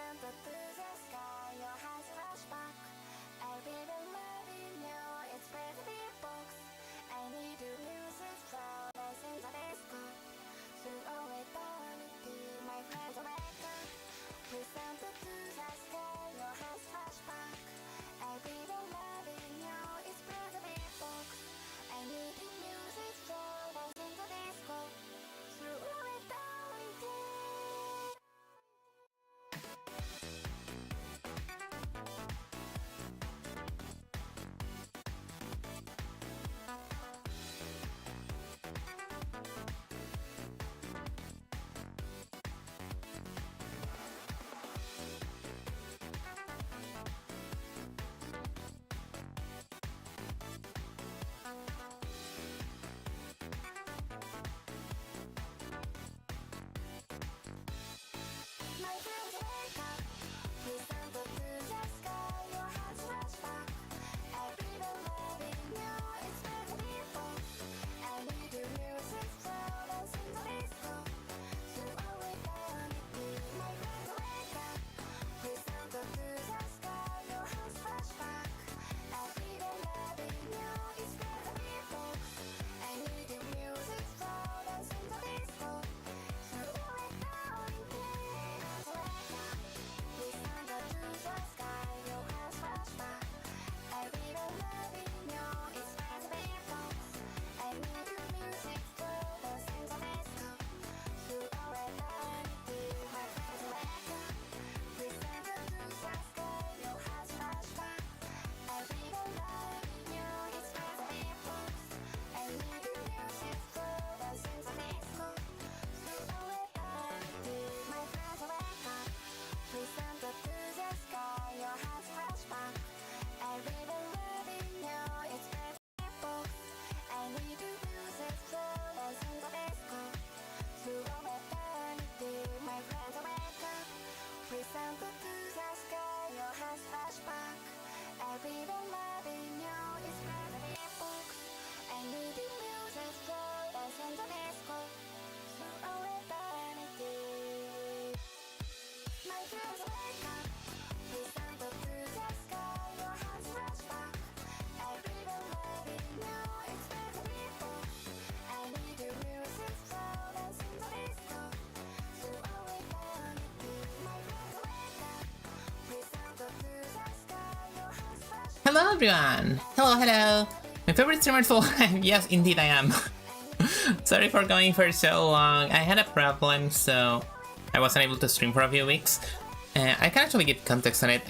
Presented to the sky, your hands flash back. Every loving you, it's pretty big box. I need to music from us in the disco. Through all eternity, my friends are back up. Presented to the sky, your hands flash back. Every loving you, it's pretty big box. I need to music from us in the disco. Through all eternity. My friends wake up, presented to the sky, your hands flash back. Every loving you, it's pretty people. I need the music from us in the disco. Through all eternity, my friends wake up, presented to the sky, your hands flash back. Every loving you, it's pretty people. I need the music from us in the disco. Through all eternity. Presented to the sky, your hands flash back. Every loving you, it's pretty box. I need to music from us in the disco. Through all eternity, my friends are wake up. Presented to the sky, your hands flash back. Every loving you, it's pretty box. I need the music from us in the disco. Through all eternity. My friends wake up, presented to the sky, your hands flash back. Every loving you, it's pretty people. I need the music from us in the disco. Through all eternity, my friends wake up, presented to the sky, your hands flash back. Hello everyone! Hello! My favorite streamer is alive! Yes, indeed I am. Sorry for going for so long. I had a problem, so I wasn't able to stream for a few weeks. I can actually give context on it.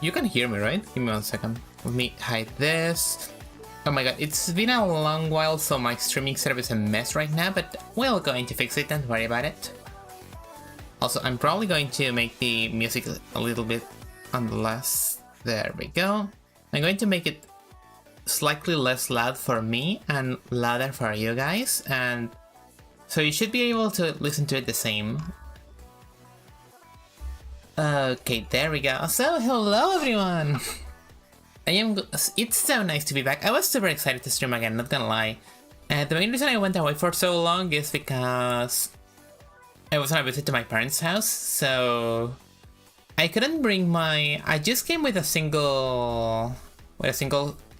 You can hear me, right? Give me 1 second. Let me hide this. Oh my god, it's been a long while, so my streaming setup is a mess right now, but we're going to fix it, don't worry about it. Also, I'm probably going to make the music a little bit on the less. There we go. I'm going to make it slightly less loud for me and louder for you guys, and so you should be able to listen to it the same. Okay, there we go. So, hello everyone! It's so nice to be back. I was super excited to stream again, not gonna lie. The main reason I went away for so long is because I was on a visit to my parents' house, so I couldn't bring my... I just came with a single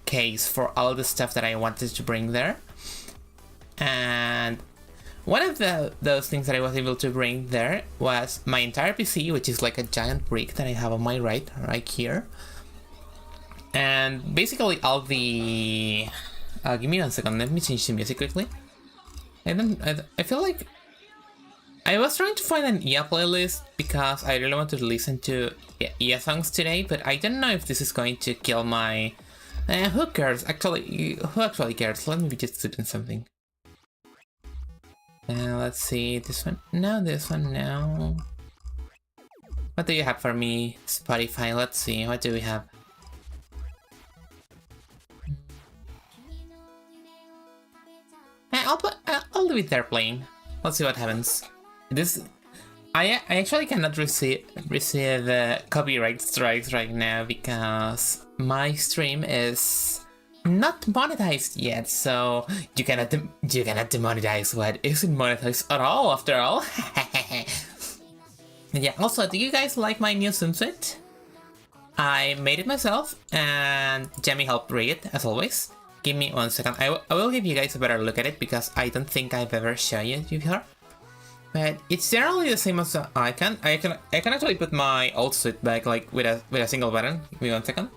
case for all the stuff that I wanted to bring there. And one of those things that I was able to bring there was my entire PC, which is like a giant brick that I have on my right here. And basically all the... give me 1 second, let me change the music quickly. I feel like... I was trying to find an Ia playlist because I really wanted to listen to Ia songs today, but I don't know if this is going to kill my... who cares? Actually, who actually cares? Let me just put in something. Let's see, this one. No, this one, no. What do you have for me, Spotify? Let's see, what do we have? I'll leave it there playing. Let's see what happens. I actually cannot receive copyright strikes right now because my stream is not monetized yet, so you cannot demonetize what isn't monetized at all, after all. And yeah, also, do you guys like my new swimsuit? I made it myself, and Jamie helped rig it, as always. Give me 1 second. I will give you guys a better look at it, because I don't think I've ever shown you before. But it's generally the same as the icon. I can actually put my old suit back, like, with a single button. Give me 1 second.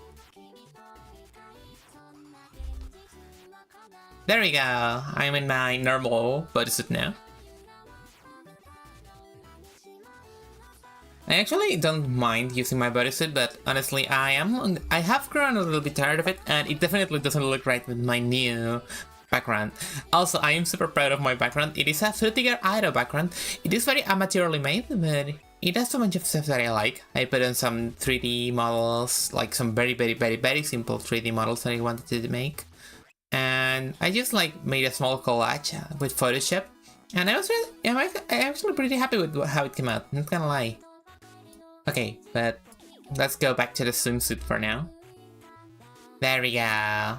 There we go. I'm in my normal bodysuit now. I actually don't mind using my bodysuit, but honestly, I have grown a little bit tired of it, and it definitely doesn't look right with my new background. Also, I am super proud of my background. It is a Frutiger Idol background. It is very amateurly made, but it has so much of stuff that I like. I put in some 3D models, like some very simple 3D models that I wanted to make. And I just like made a small collage with Photoshop. And I'm actually pretty happy with how it came out, not gonna lie. Okay, but let's go back to the swimsuit for now. There we go.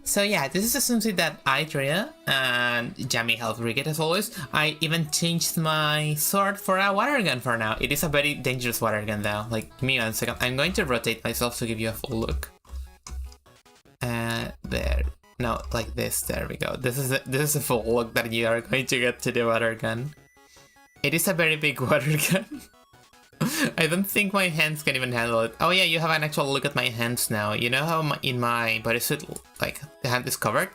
So yeah, this is a swimsuit that I drew, and Jamie helped rig it as always. I even changed my sword for a water gun for now. It is a very dangerous water gun though. Like, give me 1 second. I'm going to rotate myself to give you a full look. There. No, like this. There we go. This is a full look that you are going to get to the water gun. It is a very big water gun. I don't think my hands can even handle it. Oh yeah, you have an actual look at my hands now. You know how in my bodysuit, like, the hand is covered?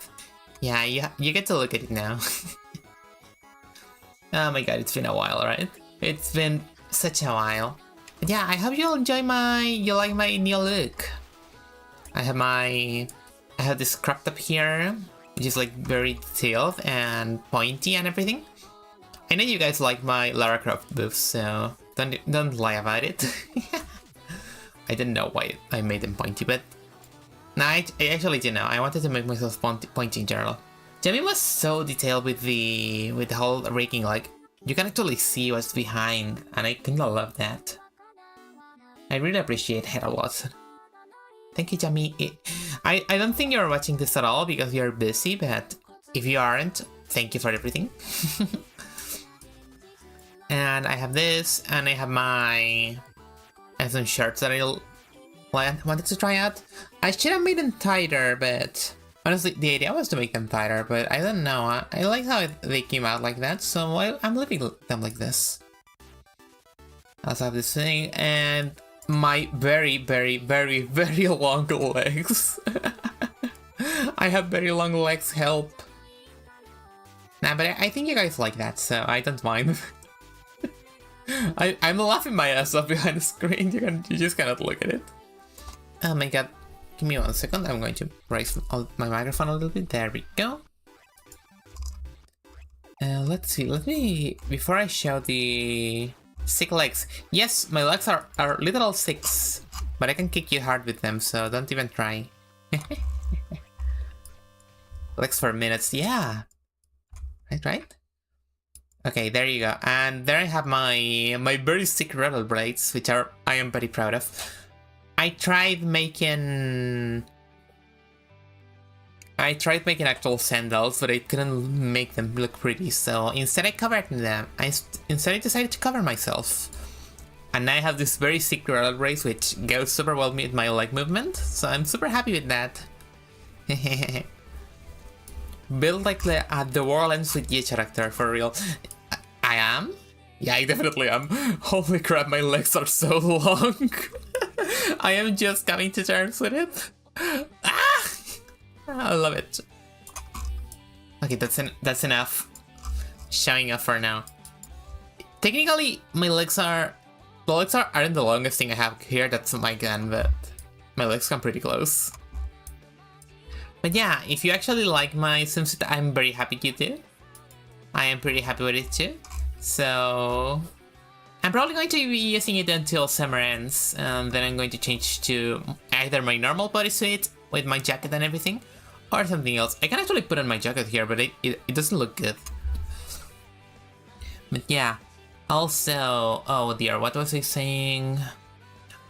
Yeah, you get to look at it now. Oh my god, it's been a while, right? It's been such a while. But yeah, I hope you like my new look. I have this crop top here, which is like very detailed and pointy and everything. I know you guys like my Lara Croft boots, so don't lie about it. I don't know why I made them pointy, but no, I actually didn't know. I wanted to make myself pointy in general. Jamie was so detailed with the whole rigging, like you can actually see what's behind, and I kinda love that. I really appreciate it a lot. Thank you, Jamie. I don't think you're watching this at all because you're busy, but if you aren't, thank you for everything. And I have this, and I have some shirts that I wanted to try out. I should have made them tighter, but honestly, the idea was to make them tighter, but I don't know. I like how they came out like that, so I'm leaving them like this. I also have this thing, and my very long legs. I have very long legs, help. Nah, but I think you guys like that, so I don't mind. I'm laughing my ass off behind the screen. You just cannot look at it. Oh my god. Give me 1 second. I'm going to raise my microphone a little bit. There we go. Let's see. Before I show the sick legs. Yes, my legs are literal six, but I can kick you hard with them, so don't even try. Legs for minutes. Yeah. Right? Okay, there you go. And there I have my very sick rebel braids, which I am very proud of. I tried making actual sandals, but I couldn't make them look pretty, so instead I covered them. Instead I decided to cover myself. And I have this very sick rebel braids, which goes super well with my leg movement, so I'm super happy with that. Build like the world ends with you character, for real. I am? Yeah, I definitely am. Holy crap, my legs are so long. I am just coming to terms with it. Ah! I love it. Okay, that's enough showing off for now. Technically, my legs aren't the longest thing I have here. That's my gun, but my legs come pretty close. But yeah, if you actually like my swimsuit, I'm very happy you do. I am pretty happy with it too. So I'm probably going to be using it until summer ends, and then I'm going to change to either my normal bodysuit with my jacket and everything, or something else. I can actually put on my jacket here, but it doesn't look good. But yeah, also, oh dear, what was I saying?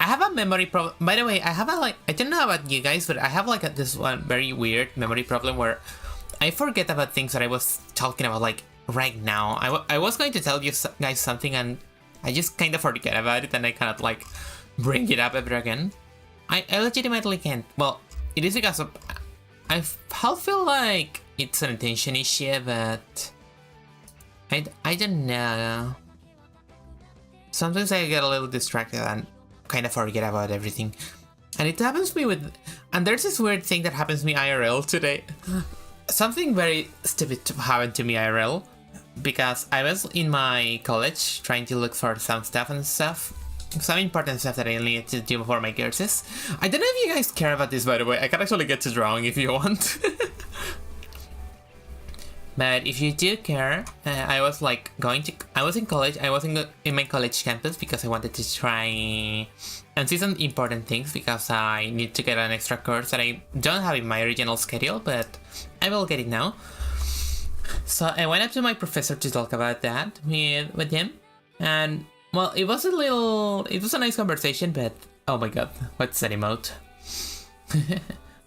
I have a memory problem. By the way, I have I don't know about you guys, but I have this one very weird memory problem where I forget about things that I was talking about right now. I was going to tell you guys something, and I just kind of forget about it and I cannot like bring it up ever again. I legitimately can't. Well, it is because of I feel like it's an attention issue, but I don't know. Sometimes I get a little distracted and kind of forget about everything. And it happens to me with... And there's this weird thing that happens to me IRL today. Something very stupid happened to me IRL. Because I was in my college trying to look for some stuff and stuff. Some important stuff that I needed to do before my courses. I don't know if you guys care about this, by the way. I can actually get to drawing if you want. But if you do care, I was like I was in college, I was in my college campus because I wanted to try and see some important things because I need to get an extra course that I don't have in my original schedule, but I will get it now. So I went up to my professor to talk about that with him, and well, it was a nice conversation, but oh my god, what's that emote?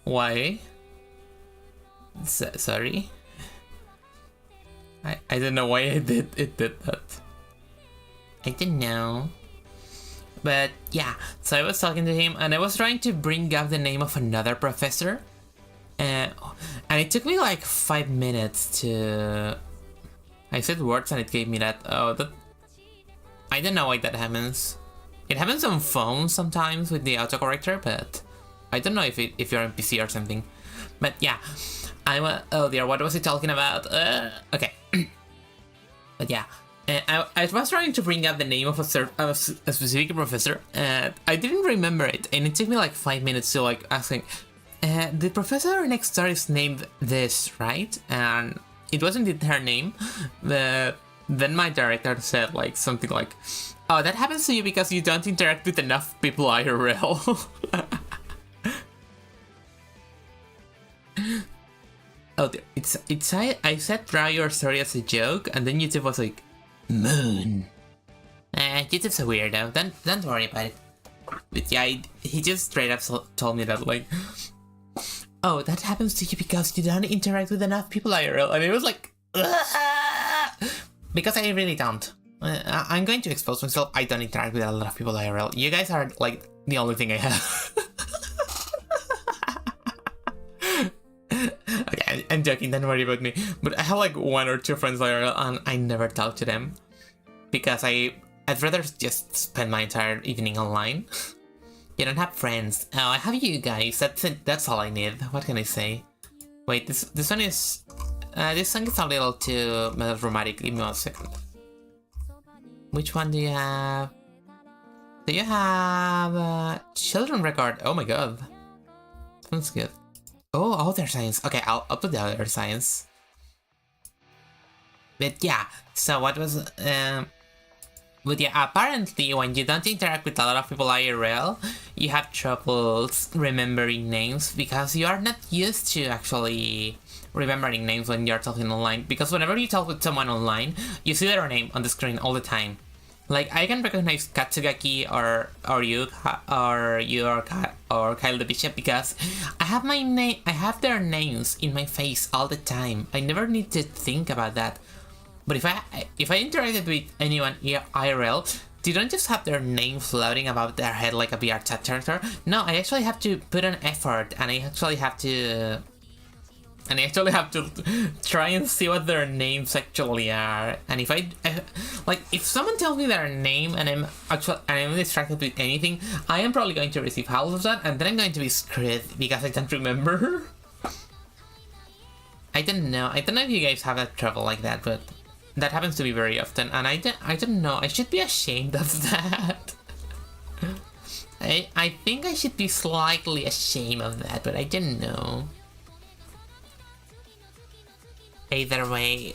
Why? Sorry. I don't know why it did that. I don't know. But yeah, so I was talking to him and I was trying to bring up the name of another professor. And it took me like 5 minutes to... I said words and it gave me that. Oh, that... I don't know why that happens. It happens on phones sometimes with the autocorrector, but I don't know if you're on PC or something. But yeah. Oh dear, what was he talking about? Okay. But yeah, I was trying to bring up the name of a specific professor, and I didn't remember it, and it took me like 5 minutes to like asking, the professor next door is named this, right? And it wasn't her name, but then my director said like something like, oh, that happens to you because you don't interact with enough people IRL. Oh, I said draw your story as a joke, and then YouTube was like, moon. YouTube's a weirdo, don't worry about it. But yeah, he just straight up told me that like, oh, that happens to you because you don't interact with enough people IRL, and it was like, because I really don't. I'm going to expose myself, I don't interact with a lot of people IRL. You guys are like the only thing I have. Okay, I'm joking, don't worry about me. But I have like 1 or 2 friends IRL and I never talk to them. Because I'd rather just spend my entire evening online. You don't have friends. Oh, I have you guys, that's it, that's all I need. What can I say? Wait, this one is... this song is a little too melodramatic, give me 1 second. Which one do you have? Do you have... Children Record? Oh my god. Sounds good. Oh, other science. Okay, I'll put the other science. But yeah, so what was... but yeah, apparently when you don't interact with a lot of people IRL, you have troubles remembering names because you are not used to actually remembering names when you're talking online. Because whenever you talk with someone online, you see their name on the screen all the time. Like, I can recognize Katsugaki or Kyle the Bishop because I have their names in my face all the time. I never need to think about that. But if I interacted with anyone IRL, they don't just have their name floating above their head like a VR chat character. No, I actually have to put an effort, and I actually have to try and see what their names actually are. And if someone tells me their name and I'm distracted with anything, I am probably going to receive half of that, and then I'm going to be screwed because I don't remember. I don't know if you guys have that trouble like that, but that happens to me very often, and I don't know. I should be ashamed of that. I think I should be slightly ashamed of that, but I don't know. Either way,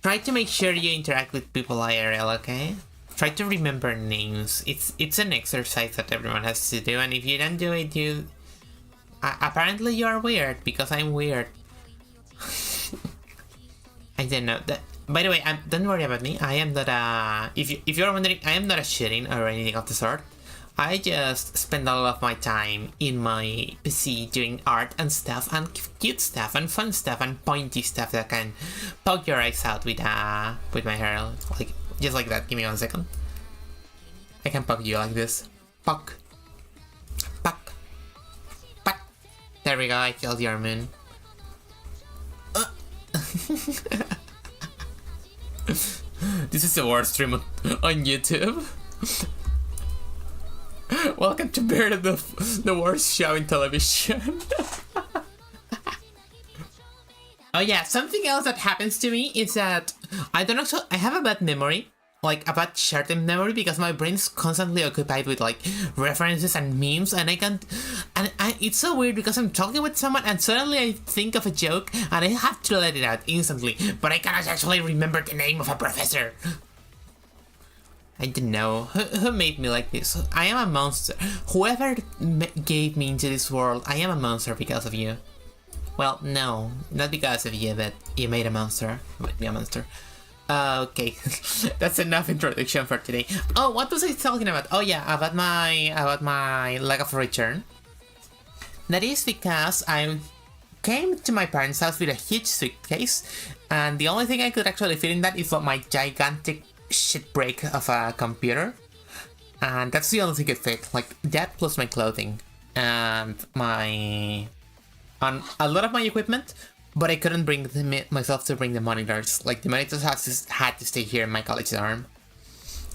try to make sure you interact with people IRL, okay? Try to remember names. It's an exercise that everyone has to do, and if you don't do it, apparently you are weird, because I'm weird. I don't know. By the way, don't worry about me. I am not a... If you're wondering, I am not a shitting or anything of the sort. I just spend a lot of my time in my PC doing art and stuff, and cute stuff, and fun stuff, and pointy stuff that can poke your eyes out with my hair. Like, Just like that. Give me 1 second. I can poke you like this. Poke. Poke. Poke. There we go, I killed your moon. This is the worst stream on YouTube. Welcome to Beard, the worst show in television. Oh yeah, something else that happens to me is that I have a bad memory, like a bad short-term memory, because my brain's constantly occupied with like references and memes, and it's so weird because I'm talking with someone and suddenly I think of a joke and I have to let it out instantly, but I cannot actually remember the name of a professor. I don't know. Who made me like this? I am a monster. Whoever gave me into this world, I am a monster because of you. Well, no, not because of you, but you made a monster. Made me a monster. Okay, that's enough introduction for today. Oh, what was I talking about? Oh yeah, about my lack of return. That is because I came to my parents' house with a huge suitcase, and the only thing I could actually fit in that is my gigantic shit break of a computer, and that's the only thing it fit. Like that plus my clothing and a lot of my equipment, but I couldn't bring myself to bring the monitors. Like the monitors had to stay here in my college dorm,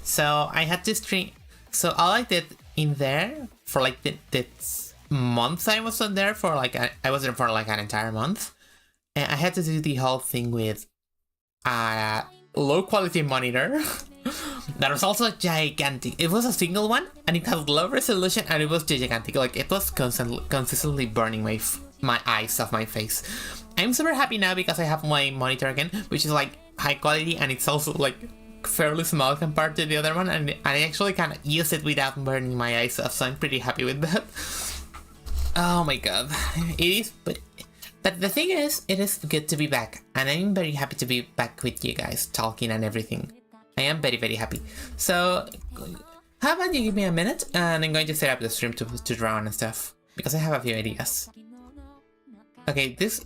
so I had to stream. So all I did in there for like the month I was on there for, like I was there for like an entire month, and I had to do the whole thing with a low quality monitor that was also gigantic. It was a single one and it had low resolution and it was gigantic. Like it was consistently burning my eyes off my face. I'm super happy now because I have my monitor again, which is like high quality, and it's also like fairly small compared to the other one, and I actually can use it without burning my eyes off, so I'm pretty happy with that. Oh my god, it is, but the thing is, it is good to be back, and I'm very happy to be back with you guys, talking and everything. I am very, very happy. So, how about you give me a minute, and I'm going to set up the stream to draw and stuff, because I have a few ideas. Okay, this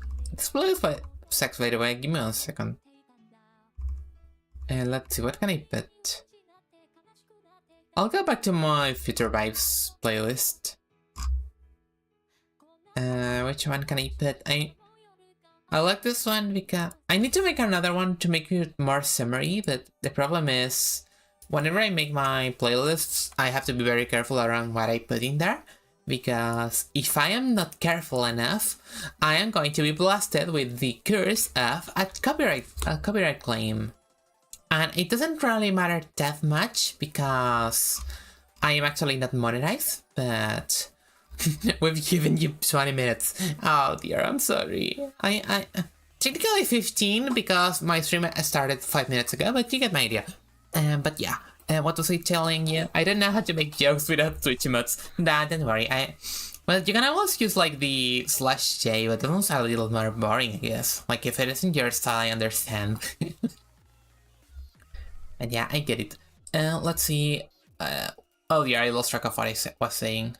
plays by sex, by the way. Give me 1 second. And let's see, what can I put? I'll go back to my Future Vibes playlist. Which one can I put? I like this one because I need to make another one to make it more summery, but the problem is whenever I make my playlists, I have to be very careful around what I put in there, because if I am not careful enough, I am going to be blasted with the curse of a copyright claim. And it doesn't really matter that much because I am actually not monetized, but we've given you 20 minutes. Oh dear, I'm sorry. I technically 15 because my stream started 5 minutes ago, but you get my idea. But yeah, what was I telling you? I don't know how to make jokes without Twitch emotes. Nah, don't worry. Well, you can always use like the /J, but those are a little more boring, I guess. Like if it isn't your style, I understand. And yeah, I get it. Let's see. Oh yeah, I lost track of what I was saying.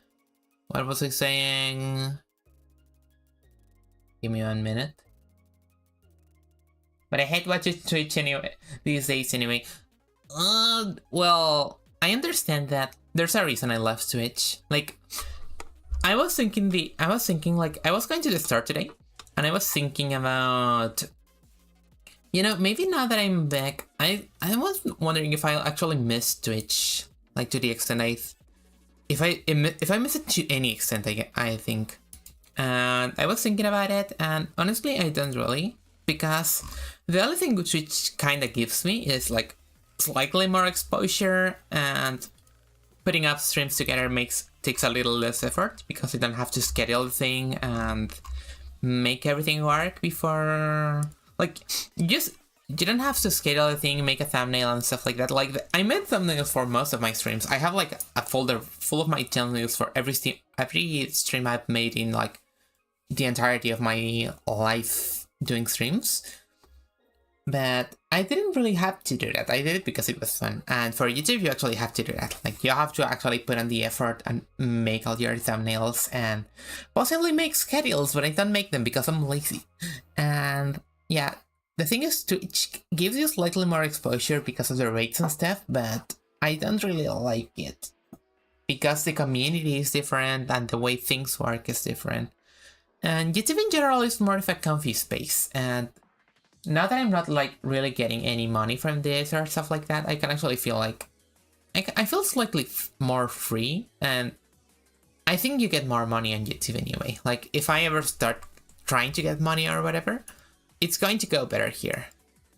What was I saying? Give me 1 minute. But I hate watching Twitch anyway these days anyway. Well, I understand that. There's a reason I left Twitch. Like, I was thinking like I was going to the store today, and I was thinking about, you know, maybe now that I'm back, I was wondering if I actually miss Twitch, like to the extent if I miss it to any extent, I think. And I was thinking about it, and honestly, I don't really, because the only thing Twitch kind of gives me is like slightly more exposure, and putting up streams together takes a little less effort because you don't have to schedule the thing and make everything work before. Like, you don't have to schedule a thing, make a thumbnail and stuff like that. Like, I made thumbnails for most of my streams. I have like a folder full of my thumbnails for every stream I've made in like the entirety of my life doing streams. But I didn't really have to do that. I did it because it was fun. And for YouTube, you actually have to do that. Like, you have to actually put in the effort and make all your thumbnails and possibly make schedules, but I don't make them because I'm lazy. And yeah, the thing is, Twitch gives you slightly more exposure because of the rates and stuff, but I don't really like it. Because the community is different and the way things work is different. And YouTube in general is more of a comfy space. And now that I'm not like really getting any money from this or stuff like that, I can actually feel like I feel slightly more free. And I think you get more money on YouTube anyway. Like if I ever start trying to get money or whatever, it's going to go better here.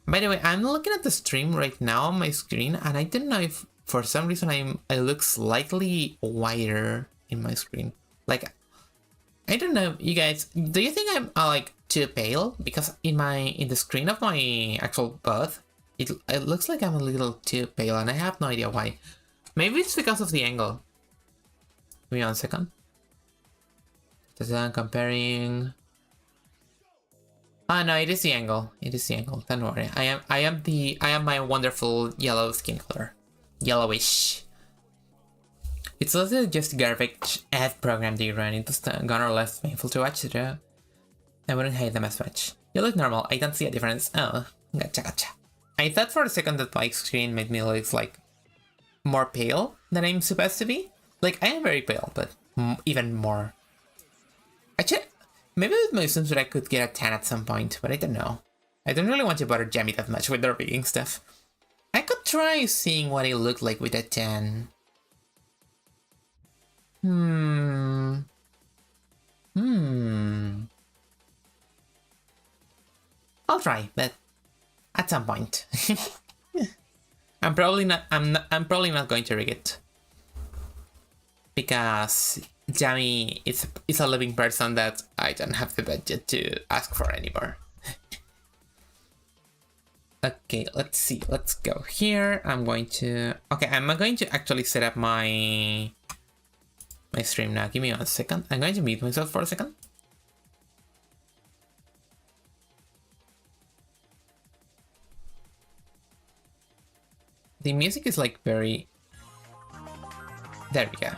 By the way, I'm looking at the stream right now on my screen, and I don't know if for some reason I look slightly whiter in my screen. Like, I don't know, you guys, do you think I'm like too pale? Because in the screen of my actual booth, it looks like I'm a little too pale, and I have no idea why. Maybe it's because of the angle. Give me 1 second. Just comparing. Ah, no, it is the angle. It is the angle. Don't worry. I am my wonderful yellow skin color. Yellowish. It's also just garbage ad program they run. It's gonna less painful to watch, though. I wouldn't hate them as much. You look normal. I don't see a difference. Oh, gotcha. I thought for a second that my screen made me look like more pale than I'm supposed to be. Like, I am very pale, but even more. Actually, maybe with my swimsuit I could get a tan at some point, but I don't know. I don't really want to bother Jamie that much with their baking stuff. I could try seeing what it looked like with a tan. I'll try, but at some point. I'm probably not going to rig it. Because Jamie is a living person that I don't have the budget to ask for anymore. Okay, let's see. Let's go here. I'm going to actually set up my stream now. Give me 1 second. I'm going to mute myself for a second. The music is like very... There we go.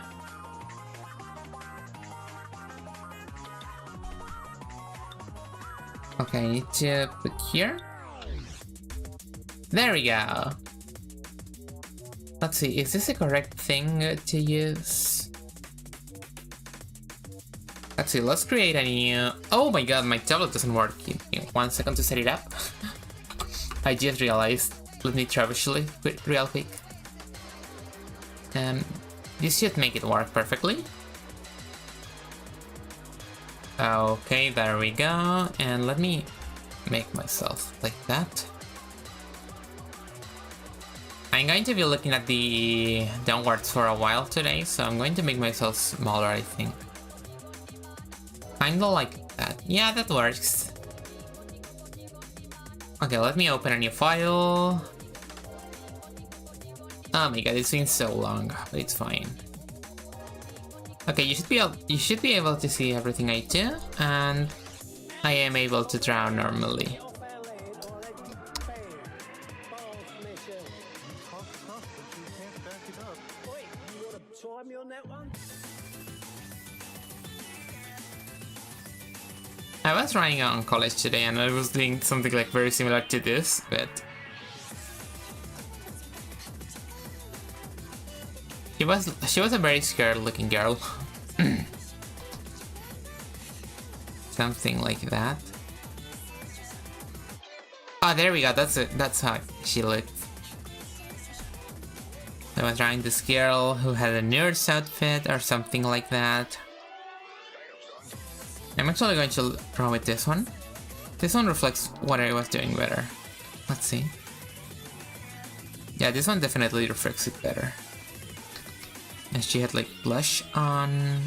Okay, I need to put here. There we go. Let's see, is this the correct thing to use? Let's see, let's create a new... Oh my god, my tablet doesn't work. Give me 1 second to set it up. I just realized. Let me troubleshoot it real quick. This should make it work perfectly. Okay, there we go. And let me make myself like that. I'm going to be looking at the downwards for a while today, so I'm going to make myself smaller, I think. Kinda like that. Yeah, that works. Okay, let me open a new file. Oh my god, it's been so long, but it's fine. Okay, you should be able to see everything I do, and I am able to draw normally. I was trying on college today and I was doing something like very similar to this, but she was a very scared looking girl. Something like that. Oh, there we go, that's it. That's how she looked. I was drawing this girl who had a nerd's outfit or something like that. I'm actually going to draw with this one. This one reflects what I was doing better. Let's see. Yeah, this one definitely reflects it better. And she had like blush on.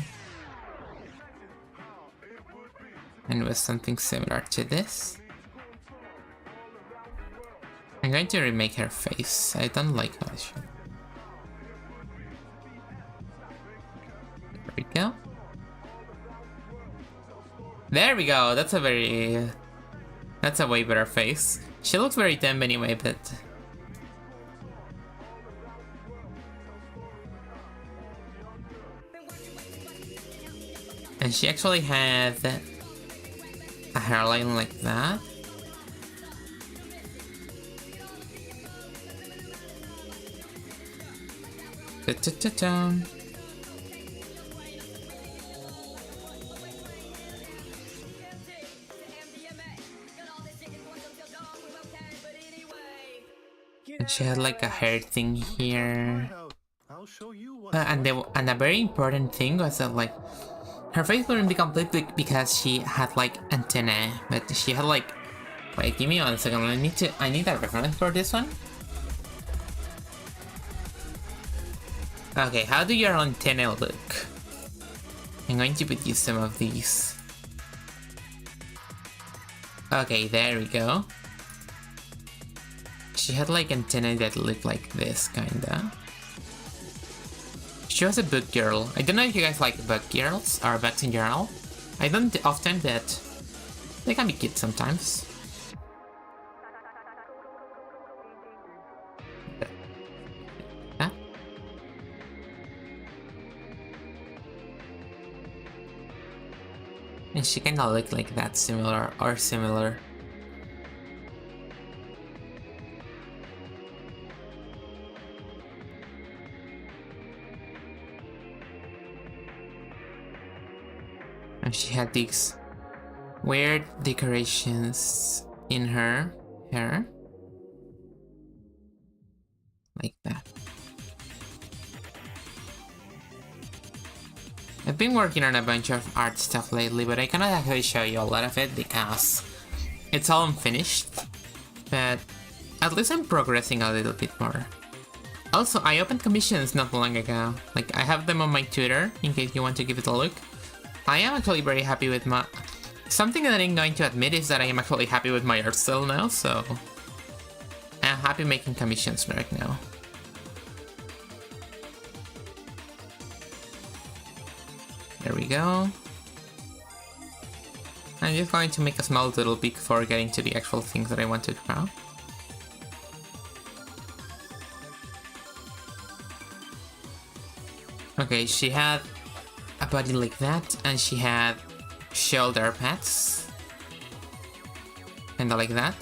And it was something similar to this. I'm going to remake her face. I don't like how she... There we go. There we go, that's a way better face. She looks very dumb anyway, but... And she actually had a hairline like that. Ta-ta-ta-ta. And she had like a hair thing here. And a very important thing was that like her face wouldn't be complete because she had like antennae, but she had like, wait, give me 1 second. I need a reference for this one. Okay, how do your antennae look? I'm going to put you some of these. Okay, there we go. She had like antennae that looked like this, kinda. She was a book girl. I don't know if you guys like book girls or books in general. I don't often, but they can be cute sometimes. Huh? And she kinda looked like that, similar. And she had these weird decorations in her hair. Like that. I've been working on a bunch of art stuff lately, but I cannot actually show you a lot of it because it's all unfinished. But at least I'm progressing a little bit more. Also, I opened commissions not long ago. Like, I have them on my Twitter, in case you want to give it a look. I am actually very happy with my... Something that I'm going to admit is that I am actually happy with my art style now, so... I'm happy making commissions right now. There we go. I'm just going to make a small little peek before getting to the actual things that I want to draw. Okay, she had a body like that, and she had shoulder pads. Kinda like that.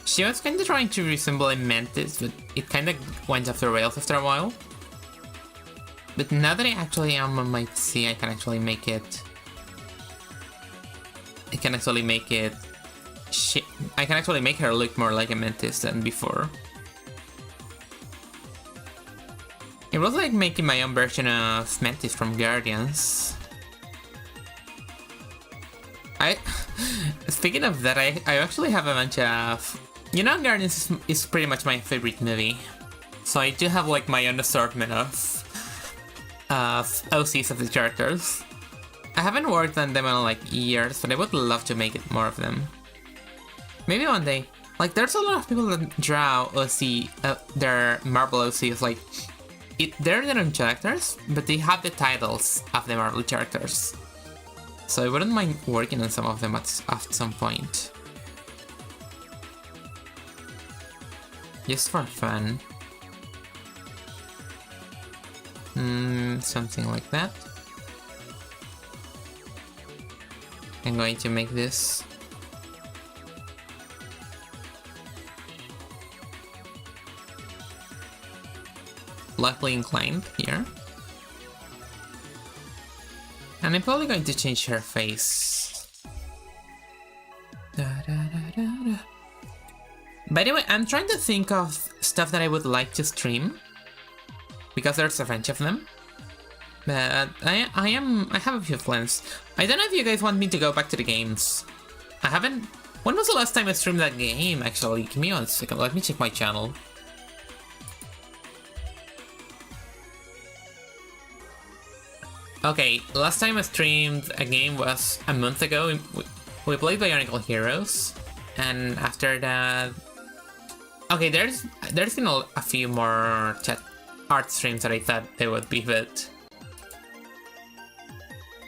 She was kinda trying to resemble a mantis, but it kinda went off the rails after a while. But now that I actually am on my PC, I can actually make it... I can actually make her look more like a mantis than before. It was like making my own version of Mantis from Guardians. Speaking of that, I actually have a bunch of... You know, Guardians is pretty much my favorite movie. So I do have like my own assortment of OCs of the characters. I haven't worked on them in like years, but I would love to make it more of them. Maybe one day. Like, there's a lot of people that draw OC, their Marvel OCs, like... They're their own characters, but they have the titles of the Marvel characters. So I wouldn't mind working on some of them at some point. Just for fun. Something like that. I'm going to make this. Luckily inclined here. And I'm probably going to change her face. By the way, I'm trying to think of stuff that I would like to stream, because there's a bunch of them. But I have a few plans. I don't know if you guys want me to go back to the games. I haven't... When was the last time I streamed that game, actually? Give me 1 second, let me check my channel. Okay, last time I streamed a game was a month ago. We played Bionicle Heroes, and after that... Okay, there's been a few more art streams that I thought they would be, but...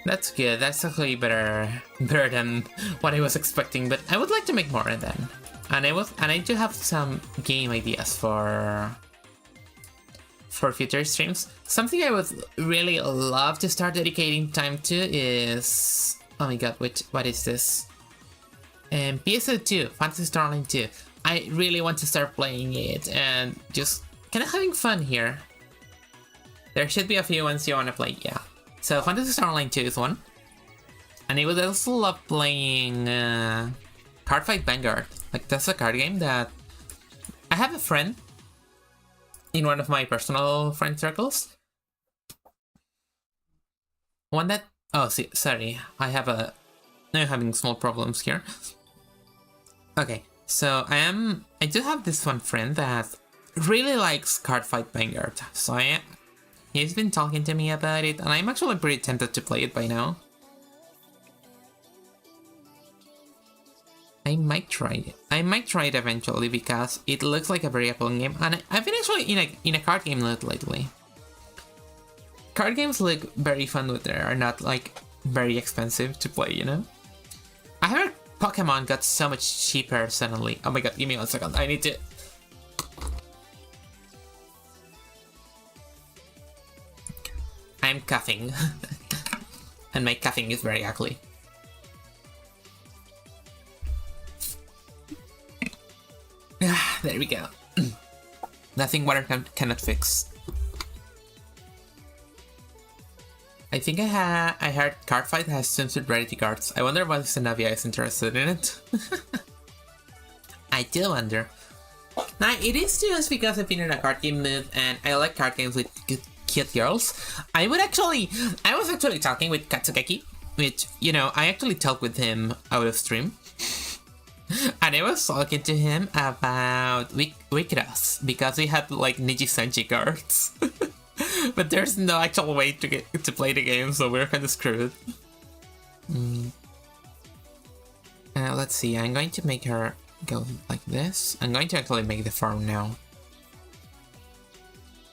That's good, that's actually better than what I was expecting, but I would like to make more of them. And I do have some game ideas for future streams. Something I would really love to start dedicating time to is... Oh my god, what is this? PSO2, Phantasy Star Online 2. I really want to start playing it and just kind of having fun here. There should be a few ones you want to play, yeah. So Fantasy Star Online 2 is one. And I would also love playing Cardfight Vanguard. Like, that's a card game that... I have a friend in one of my personal friend circles. One that... Oh, see, sorry. I'm having small problems here. Okay, so I do have this one friend that really likes Cardfight Vanguard. So he's been talking to me about it, and I'm actually pretty tempted to play it by now. I might try it. I might try it eventually because it looks like a very appealing game, and I've been actually in a card game mood lately. Card games look very fun when they are not like very expensive to play, you know? I heard Pokemon got so much cheaper suddenly. Oh my god, give me 1 second. I need to... I'm coughing. And my coughing is very ugly. There we go. Nothing water cannot fix. I think I heard Cardfight has swimsuit rarity cards. I wonder why Xenovia is interested in it. I do wonder. Now, it is just because I've been in a card game mood and I like card games with cute girls. I was actually talking with Katsugeki, which, you know, I actually talked with him out of stream. And I was talking to him about Wikras, because we had like Niji Senshi cards. But there's no actual way to play the game, so we're kind of screwed. Let's see, I'm going to make her go like this. I'm going to actually make the farm now.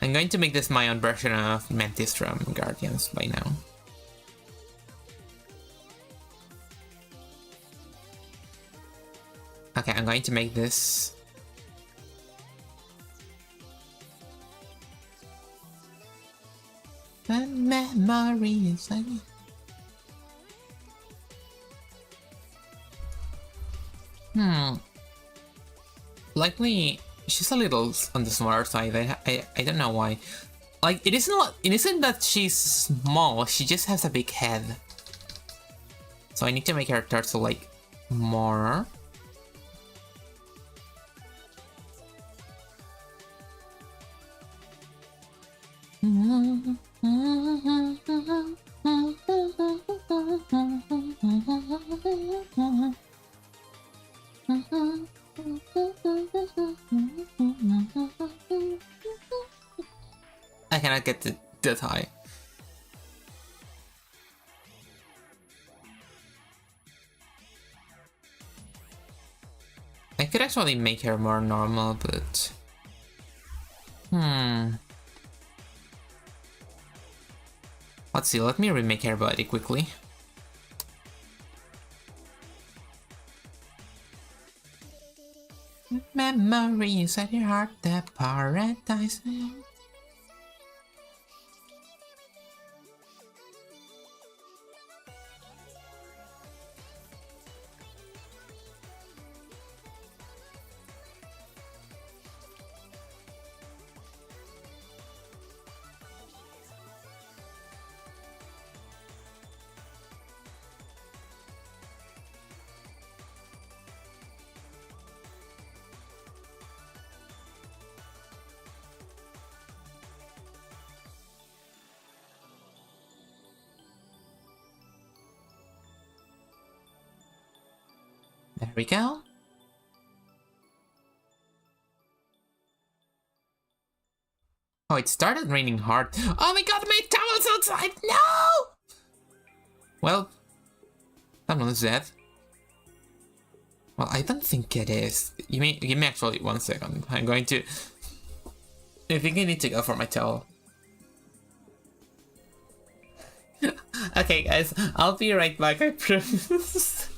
I'm going to make this my own version of Mantis from Guardians by now. Okay, I'm going to make this. The memories. Likely, she's a little on the smaller side. I don't know why. Like, it isn't that she's small. She just has a big head. So I need to make her torso like more. I cannot get that high. I could actually make her more normal, but... Let's see, let me remake her body quickly. Memories at your heart, the paradise. There we go. Oh, it started raining hard. Oh my god, my towel's outside! No! Well, someone's dead. Well, I don't think it is. Give me actually 1 second. I'm going to... I think I need to go for my towel. Okay, guys, I'll be right back, I promise.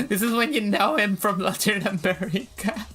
This is when you know him from Latin America.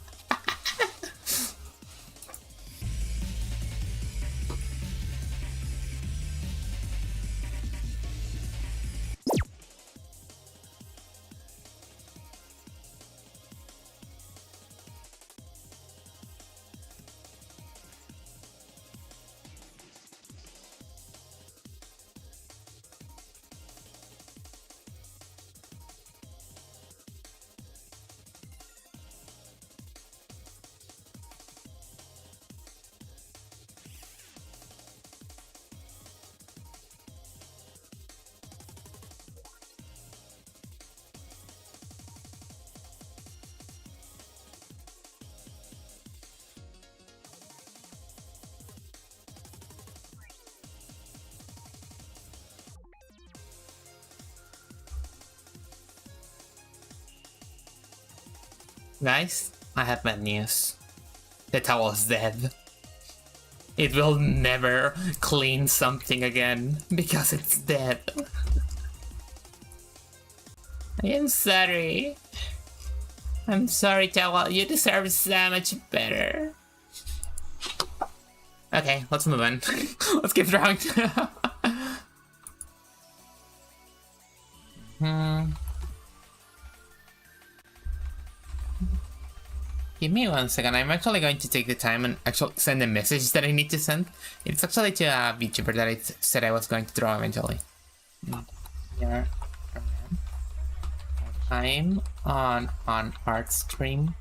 Guys, I have bad news. The towel is dead. It will never clean something again because it's dead. I am sorry. I'm sorry, towel. You deserve so much better. Okay, let's move on. Let's get drunk. Give me 1 second. I'm actually going to take the time and actually send a message that I need to send. It's actually to a VTuber that I said I was going to draw eventually. Here, I'm on art stream.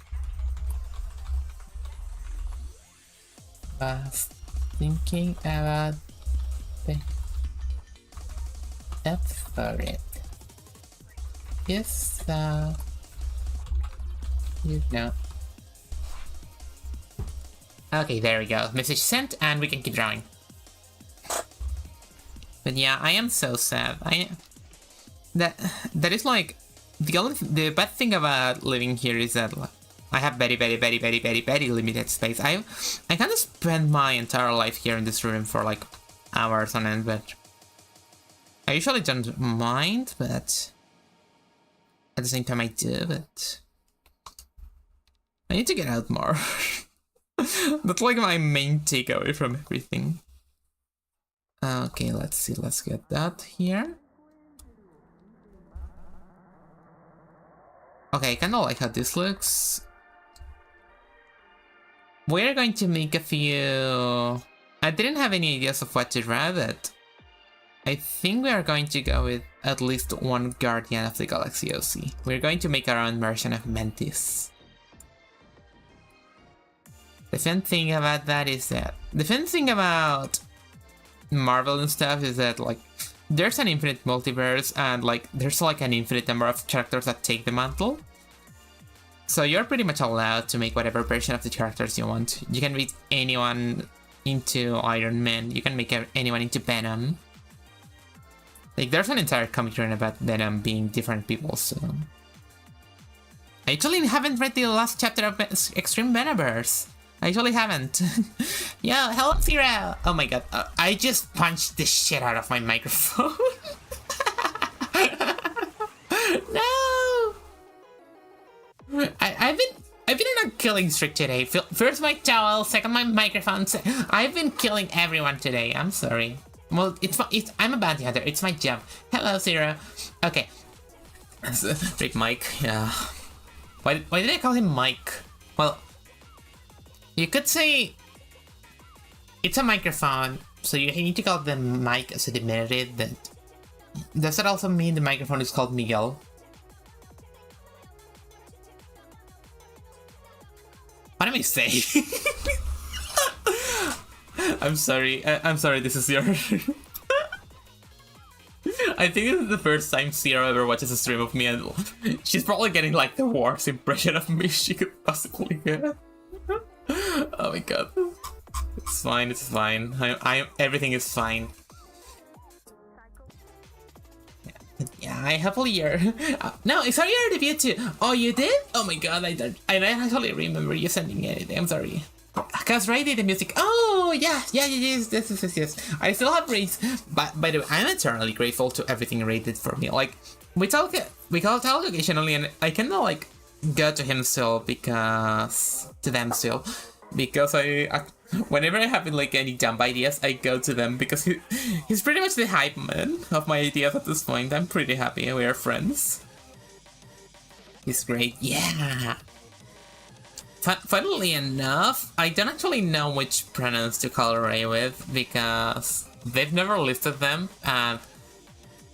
Was thinking about the depth for it. Yes, you know. Okay, there we go. Message sent, and we can keep drawing. But yeah, I am so sad. That is like the bad thing about living here is that I have very limited space. I kind of spend my entire life here in this room for like hours on end, but I usually don't mind. But at the same time, I do. But I need to get out more. That's like my main takeaway from everything. Okay, let's see. Let's get that here. Okay, I kind of like how this looks. We're going to make a few... I didn't have any ideas of what to draw, but I think we are going to go with at least one Guardian of the Galaxy OC. We're going to make our own version of Mantis. The fun thing about that is that... The fun thing about Marvel and stuff is that, like, there's an infinite multiverse and, like, there's, like, an infinite number of characters that take the mantle. So you're pretty much allowed to make whatever version of the characters you want. You can make anyone into Iron Man. You can make anyone into Venom. Like, there's an entire comic run about Venom being different people, so... I actually haven't read the last chapter of Extreme Venomverse. I actually haven't. Yo, hello, Zero! Oh my god, I just punched the shit out of my microphone. No! I've been on a killing streak today. First my towel, second my microphone. I've been killing everyone today. I'm sorry. Well, I'm a bounty hunter. It's my job. Hello, Zero. Okay. Rick Mike. Yeah. Why did I call him Mike? Well, you could say it's a microphone, so you need to call the mic as a diminutive. Does that also mean the microphone is called Miguel? What am I saying? I'm sorry. I'm sorry. This is your. I think this is the first time Sierra ever watches a stream of me, and she's probably getting like the worst impression of me she could possibly get. Oh my god. It's fine, it's fine. Everything is fine. Yeah, I happily hear. No, it's sorry your debut too. Oh, you did? Oh my god, I don't actually remember you sending anything. I'm sorry. Cause Ray did the music. Oh yes. Yes. I still have Ray's. But by the way, I'm eternally grateful to everything Ray did for me. Like we talk occasionally, and I can like go to him still because I whenever I have like any dumb ideas, I go to them because he's pretty much the hype man of my ideas at this point. I'm pretty happy we are friends. He's great. Yeah. Funnily enough, I don't actually know which pronouns to call Ray with because they've never listed them, and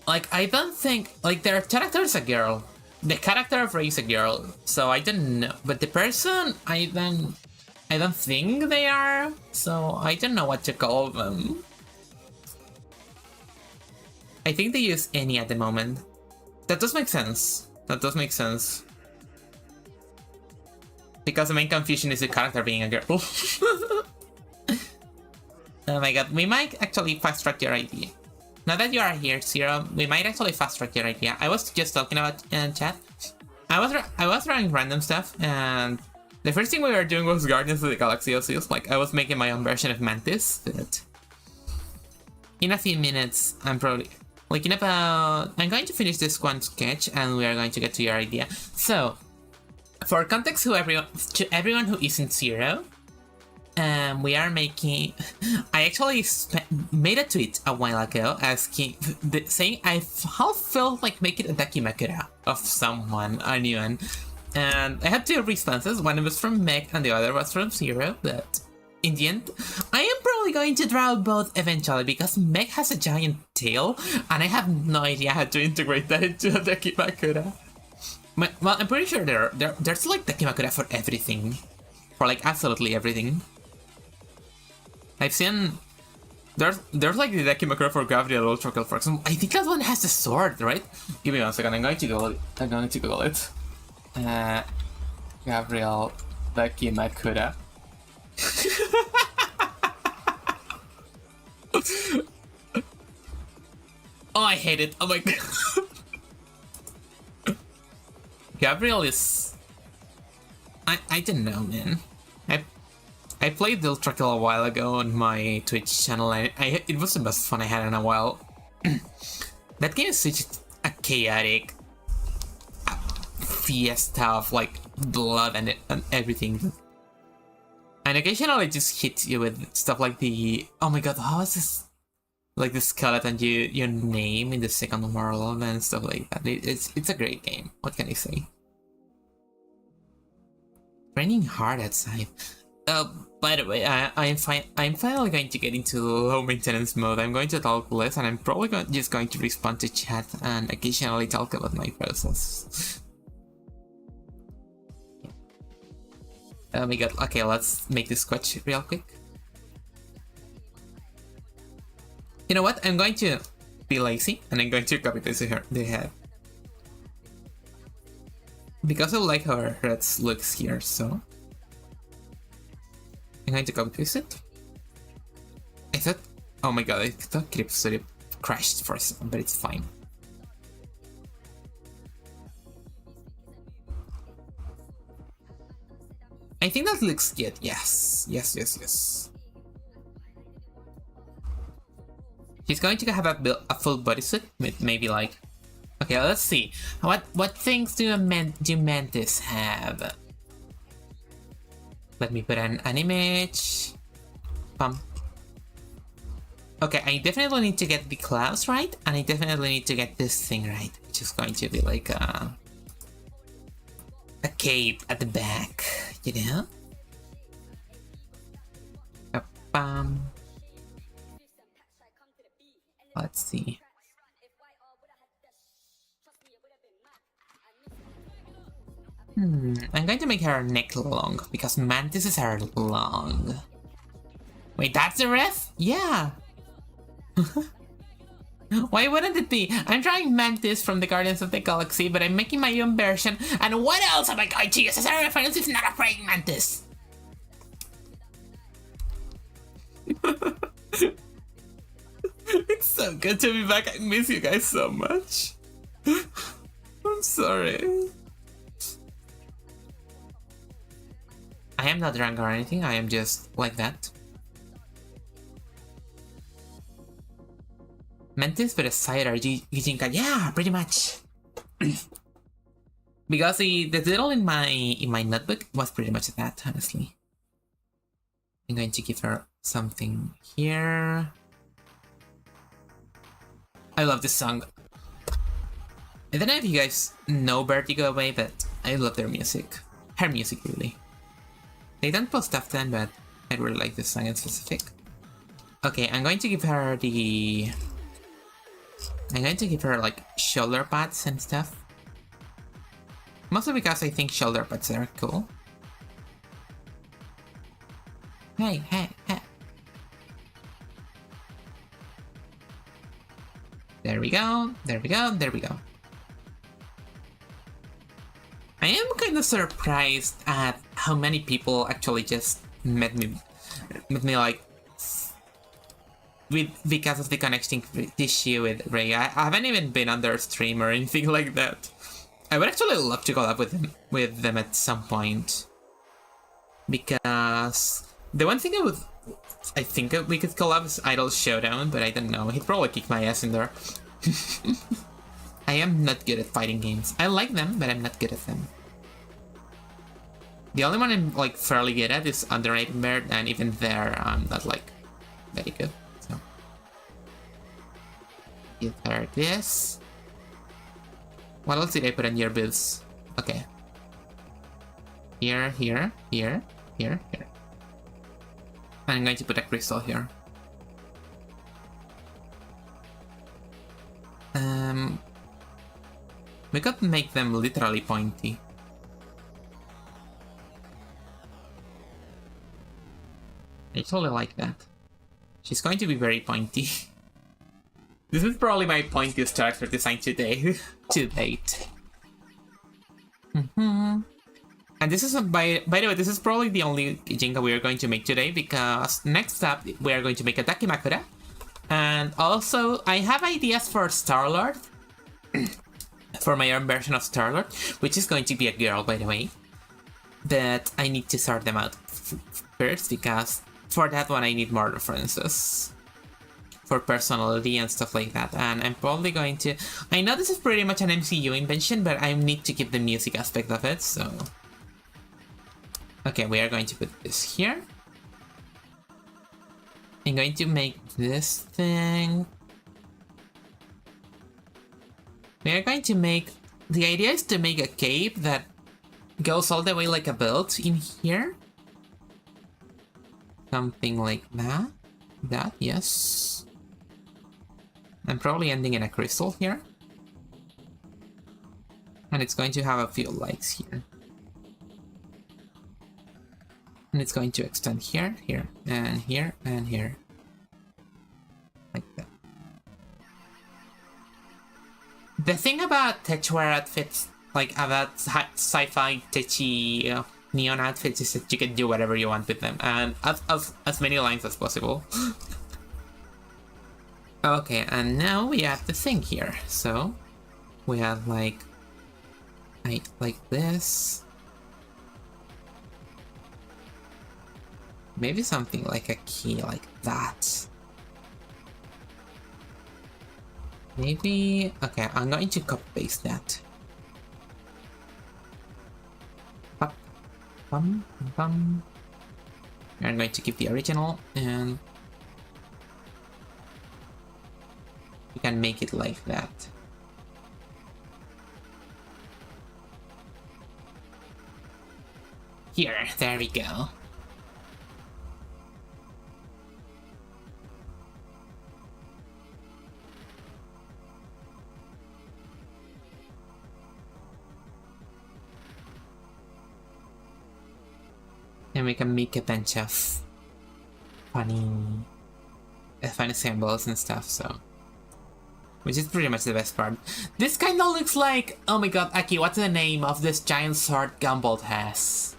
like I don't think like their character is a girl. The character of Ray is a girl, so I don't know. But the person, I don't think they are, so I don't know what to call them. I think they use any at the moment. That does make sense. Because the main confusion is the character being a girl. Oh my god, we might actually fast track your idea. Now that you are here, Zero, we might actually fast track your idea. I was just talking about in chat I was trying random stuff, and the first thing we were doing was Guardians of the Galaxy Osseous. Like, I was making my own version of Mantis, but in a few minutes, I'm probably... Like, I'm going to finish this one sketch, and we are going to get to your idea. So, for context to everyone who isn't Zero, we are making... I actually made a tweet a while ago asking, saying I half felt like making a Dakimakura of someone, anyone. And I had two responses. One was from Meg and the other was from Zero, but in the end, I am probably going to draw both eventually because Meg has a giant tail, and I have no idea how to integrate that into a Dakimakura. Well, I'm pretty sure there's like Dakimakura for everything. For like absolutely everything. I've seen... There's like the Dakimakura for Gabriel Ultrakill, for example. I think that one has a sword, right? Give me 1 second, I'm going to Google it. Gabriel Dakimakura. Oh, I hate it. Oh my god. Gabriel is... I don't know, man. I played the Ultrakill a while ago on my Twitch channel. It was the best fun I had in a while. That game is such a chaotic fiesta of like blood and everything. And occasionally just hit you with stuff like the... Oh my god, how is this? Like the skeleton your name in the second world and stuff like that. It's a great game. What can I say? Raining hard outside. By the way, I'm finally going to get into low maintenance mode. I'm going to talk less, and I'm probably just going to respond to chat and occasionally talk about my process. Oh my god, okay, let's make this sketch real quick. You know what? I'm going to be lazy, and I'm going to copy paste the head. Because I like how her head looks here, so... I'm going to copy paste it. I thought... Oh my god, I thought Crypto crashed for a second, but it's fine. I think that looks good, yes. Yes. He's going to have a full bodysuit with maybe like... Okay, let's see. What things do Mantis have? Let me put an image. Okay, I definitely need to get the clouds right, and I definitely need to get this thing right, which is going to be like a cape at the back, you know? Let's see. I'm going to make her neck long, because mantises are long. Wait, that's the ref? Yeah! Why wouldn't it be? I'm trying Mantis from the Guardians of the Galaxy, but I'm making my own version, and what else am I going to use as a reference if not a praying mantis? It's so good to be back. I miss you guys so much. I'm sorry. I am not drunk or anything, I am just like that. Mantis with a side Yujinka, yeah, pretty much. Because the doodle in my notebook was pretty much that, honestly. I'm going to give her something here. I love this song. I don't know if you guys know Vertigo Away, but I love their music. Her music, really. They don't post often, but I really like this song in specific. Okay, I'm going to give her the... I'm going to give her like shoulder pads and stuff. Mostly because I think shoulder pads are cool. Hey. There we go. I am kind of surprised at how many people actually just met me like because of the connecting issue with Ray. I haven't even been on their stream or anything like that. I would actually love to collab with them at some point. Because the one thing I think we could collab is Idol Showdown, but I don't know. He'd probably kick my ass in there. I am not good at fighting games. I like them, but I'm not good at them. The only one I'm like fairly good at is Underrated Bird, and even there I'm not like very good. So give her this. What else did I put on your boots? Okay. Here, here, here, here, here. I'm going to put a crystal here. We could make them literally pointy. I totally like that. She's going to be very pointy. This is probably my pointiest character design today, to date. And this is, by the way, this is probably the only Jinga we are going to make today, because next up we are going to make a Dakimakura. And also, I have ideas for Star-Lord. For my own version of Star-Lord, which is going to be a girl, by the way. But I need to sort them out first, because for that one I need more references. For personality and stuff like that. And I'm probably going to... I know this is pretty much an MCU invention, but I need to keep the music aspect of it, so... Okay, we are going to put this here. I'm going to make this thing... We are going to make... The idea is to make a cape that goes all the way like a belt in here. Something like that. That, yes. I'm probably ending in a crystal here. And it's going to have a few lights here. And it's going to extend here, here, and here, and here. Like that. The thing about techwear outfits, like about sci-fi techy neon outfits, is that you can do whatever you want with them, and as many lines as possible. Okay, and now we have the thing here. So we have like this. Maybe something like a key like that. Maybe... Okay, I'm going to copy-paste that. Pop, bum, bum. I'm going to keep the original, and... we can make it like that. Here, there we go. And we can make a bunch of funny symbols and stuff, so... Which is pretty much the best part. This kinda looks like... Oh my god, Aki, what's the name of this giant sword Gumball has?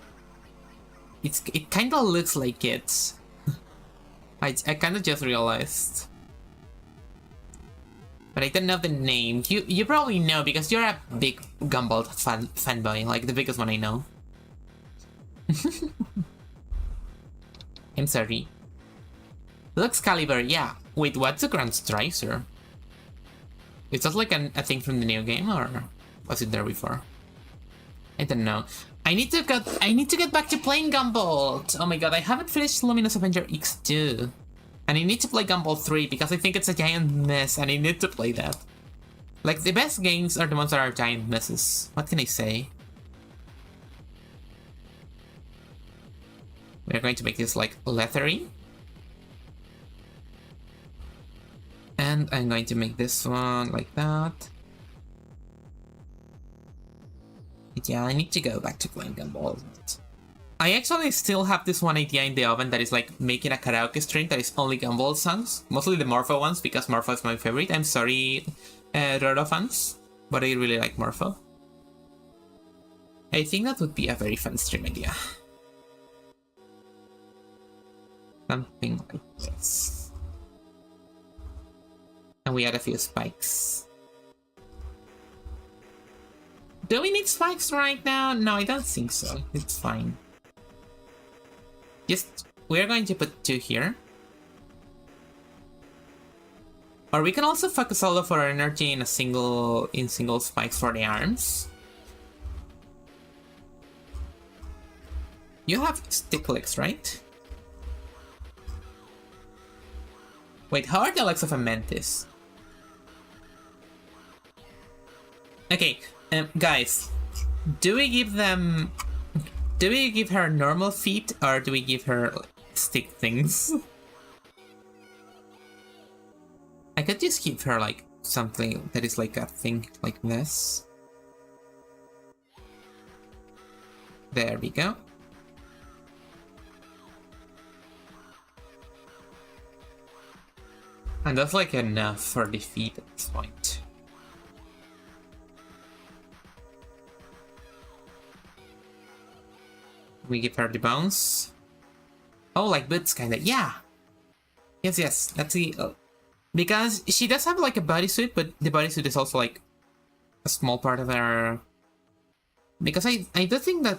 It kinda looks like it. I kinda just realized. But I don't know the name. You probably know because you're a big Gumball fanboy, like the biggest one I know. I'm sorry. Lux Caliber, yeah. Wait, what's a Grand Stricer? Is that like a thing from the new game, or was it there before? I don't know. I need to get back to playing Gumball. Oh my god, I haven't finished Luminous Avenger X2. And I need to play Gumball 3 because I think it's a giant mess and I need to play that. Like, the best games are the ones that are giant messes. What can I say? We're going to make this like leathery. And I'm going to make this one like that. But yeah, I need to go back to playing Gumball. I actually still have this one idea in the oven that is like making a karaoke stream that is only Gumball songs. Mostly the Morpho ones because Morpho is my favorite. I'm sorry, Roro fans, but I really like Morpho. I think that would be a very fun stream idea. Something like this. And we add a few spikes. Do we need spikes right now? No, I don't think so. It's fine. Just, we're going to put 2 here. Or we can also focus all of our energy in single spikes for the arms. You have stick legs, right? Wait, how are the legs of a mantis? Okay, guys, do we give her normal feet or do we give her stick things? I could just give her like something that is like a thing like this. There we go. And that's like enough for the feet at this point. We give her the bones. Oh, like boots, kinda. Yeah. Yes. Let's see. Because she does have like a bodysuit, but the bodysuit is also like a small part of her. Because I do think that.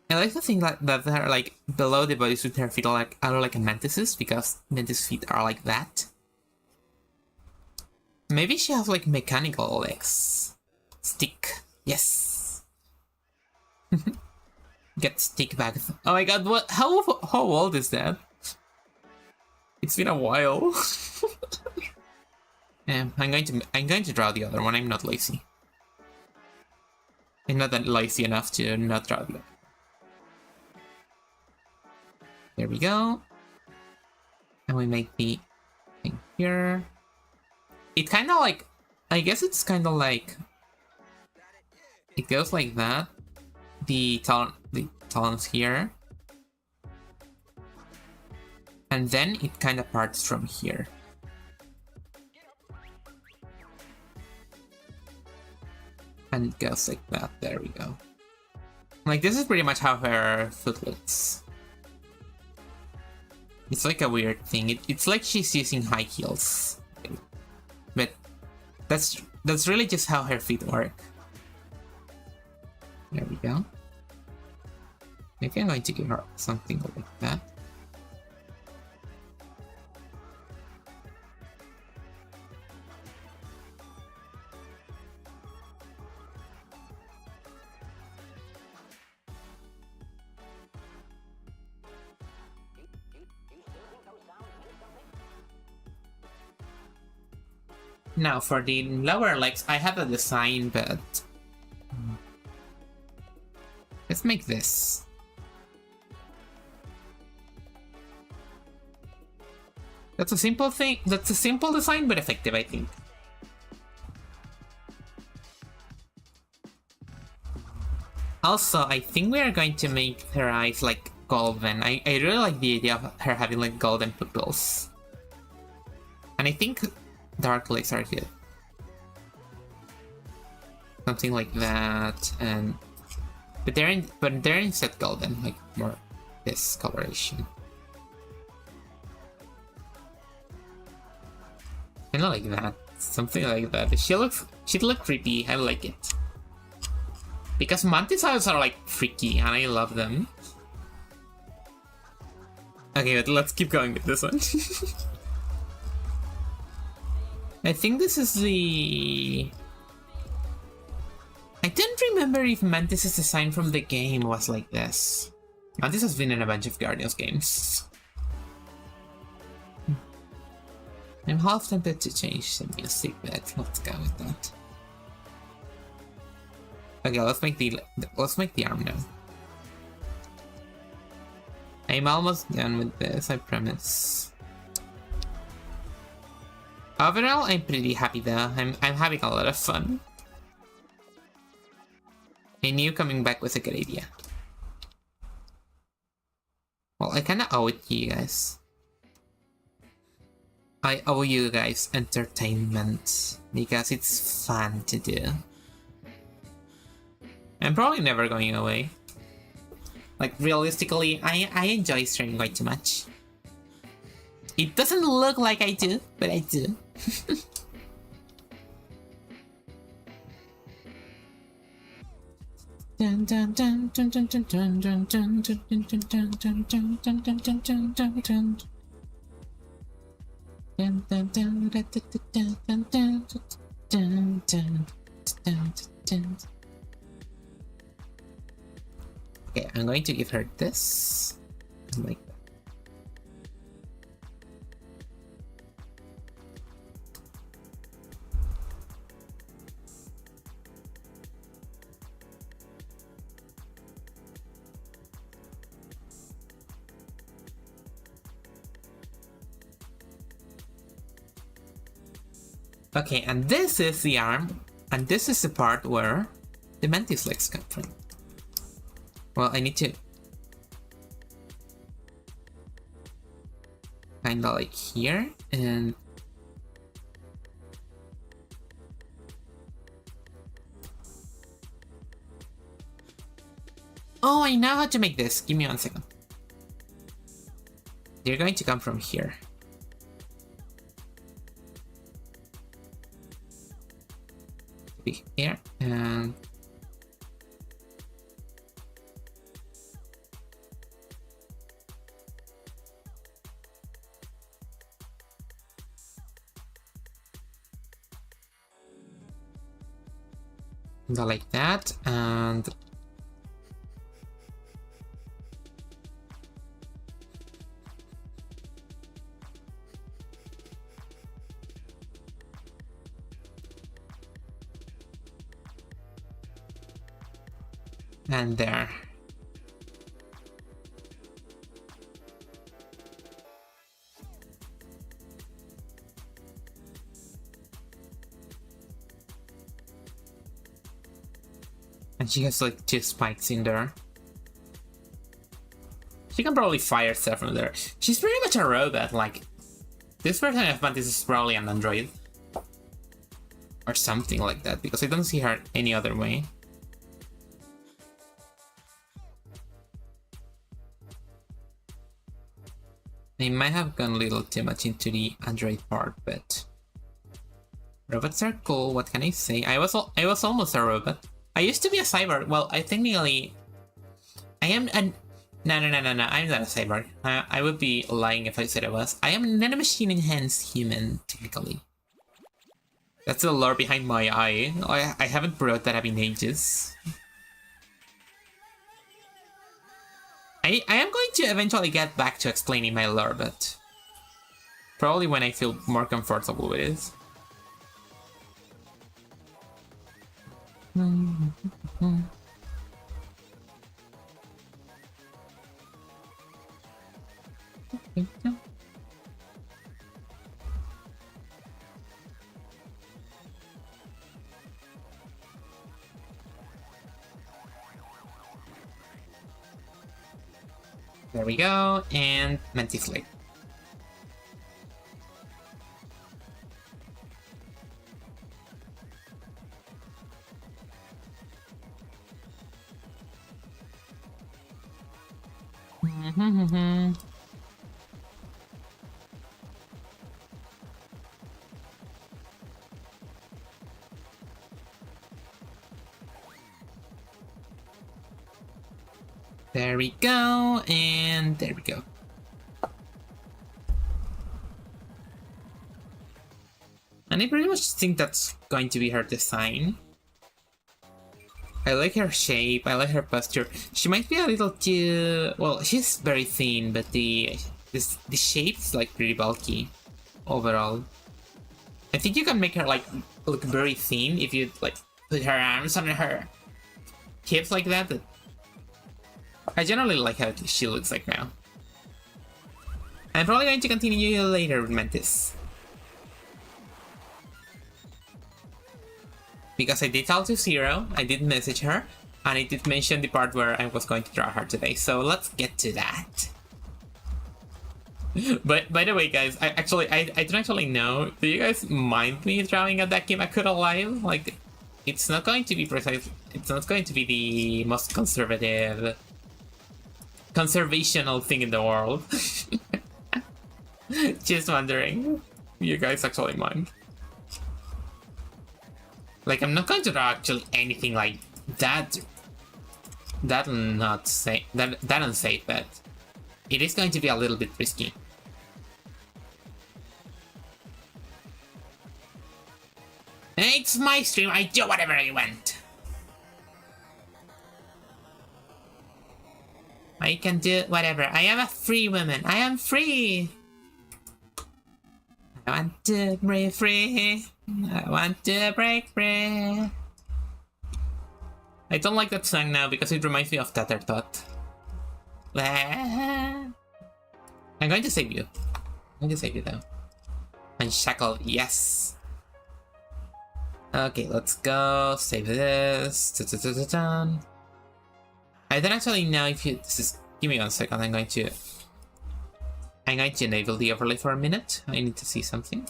I like to think that they're like below the bodysuit, her feet are like a mantis's, because mantis feet are like that. Maybe she has like mechanical legs. Stick. Yes. Get stick back. Oh my god, what? How old is that? It's been a while. I'm going to draw the other one. I'm not lazy. I'm not that lazy enough to not draw the other. There we go. And we make the thing here. It kind of like, I guess it's kind of like, it goes like that. The talons here. And then it kind of parts from here. And it goes like that. There we go. Like, this is pretty much how her foot looks. It's like a weird thing. It's like she's using high heels. But that's really just how her feet work. There we go. Maybe I'm going to give her something like that. Now for the lower legs, I have a design, but let's make this. That's a simple thing. That's a simple design, but effective, I think. Also, I think we are going to make her eyes like golden. I really like the idea of her having like golden pupils. And I think dark legs are good. Something like that, and but they're instead golden, like more this coloration. Kind of like that, something like that. She'd look creepy. I like it because mantis eyes are like freaky, and I love them. Okay, but let's keep going with this one. I think this is the... I don't remember if Mantis' design from the game was like this. Mantis has been in a bunch of Guardians games. I'm half tempted to change the music, but let's go with that. Okay, let's make the arm now. I'm almost done with this, I promise. Overall, I'm pretty happy though. I'm having a lot of fun. I knew coming back was a good idea. Well, I kinda owe it to you guys. I owe you guys entertainment because it's fun to do. I'm probably never going away. Like, realistically, I enjoy streaming way too much. It doesn't look like I do, but I do. Okay, I'm going to give her this. Like that. Okay, and this is the arm, and this is the part where the mantis legs come from. Well, I need to kinda like here, and oh, I know how to make this. Give me 1 second. They're going to come from here. Be here, and like that, and there. And she has like 2 spikes in there. She can probably fire stuff from there. She's pretty much a robot. Like, this version of Mantis is probably an android. Or something like that, because I don't see her any other way. They might have gone a little too much into the android part, but robots are cool. What can I say? I was almost a robot. I used to be a cyborg. Well, I am an... No, I'm not a cyborg. I would be lying if I said I was. I am a nanomachine enhanced human, technically. That's the lore behind my eye. I haven't brought that up in ages. I am going to eventually get back to explaining my lore, but probably when I feel more comfortable with it. There we go, and Mantis leg. There we go, and there we go. And I pretty much think that's going to be her design. I like her shape, I like her posture. She might be a little too... Well, she's very thin, but the shape's like pretty bulky overall. I think you can make her like look very thin if you like put her arms on her hips like that. But I generally like how she looks like now. I'm probably going to continue later with Mantis. Because I did talk to Zero, I did message her, and I did mention the part where I was going to draw her today, so let's get to that. But by the way, guys, I don't actually know. Do you guys mind me drawing a Dakimakura live? Like, it's not going to be precise. It's not going to be the most conservational thing in the world. Just wondering. You guys actually mind? Like, I'm not going to draw actually anything like that That'll not say that unsafe bet. It is going to be a little bit risky. It's my stream, I do whatever I want. I can do whatever. I am a free woman. I am free. I want to break free. I want to break free. I don't like that song now because it reminds me of Tattertot. I'm going to save you. I'm going to save you though. Unshackled, yes. Okay, let's go. Save this. Da-da-da-da-da. I don't actually know if you. This is. Give me 1 second. I'm going to enable the overlay for a minute. I need to see something.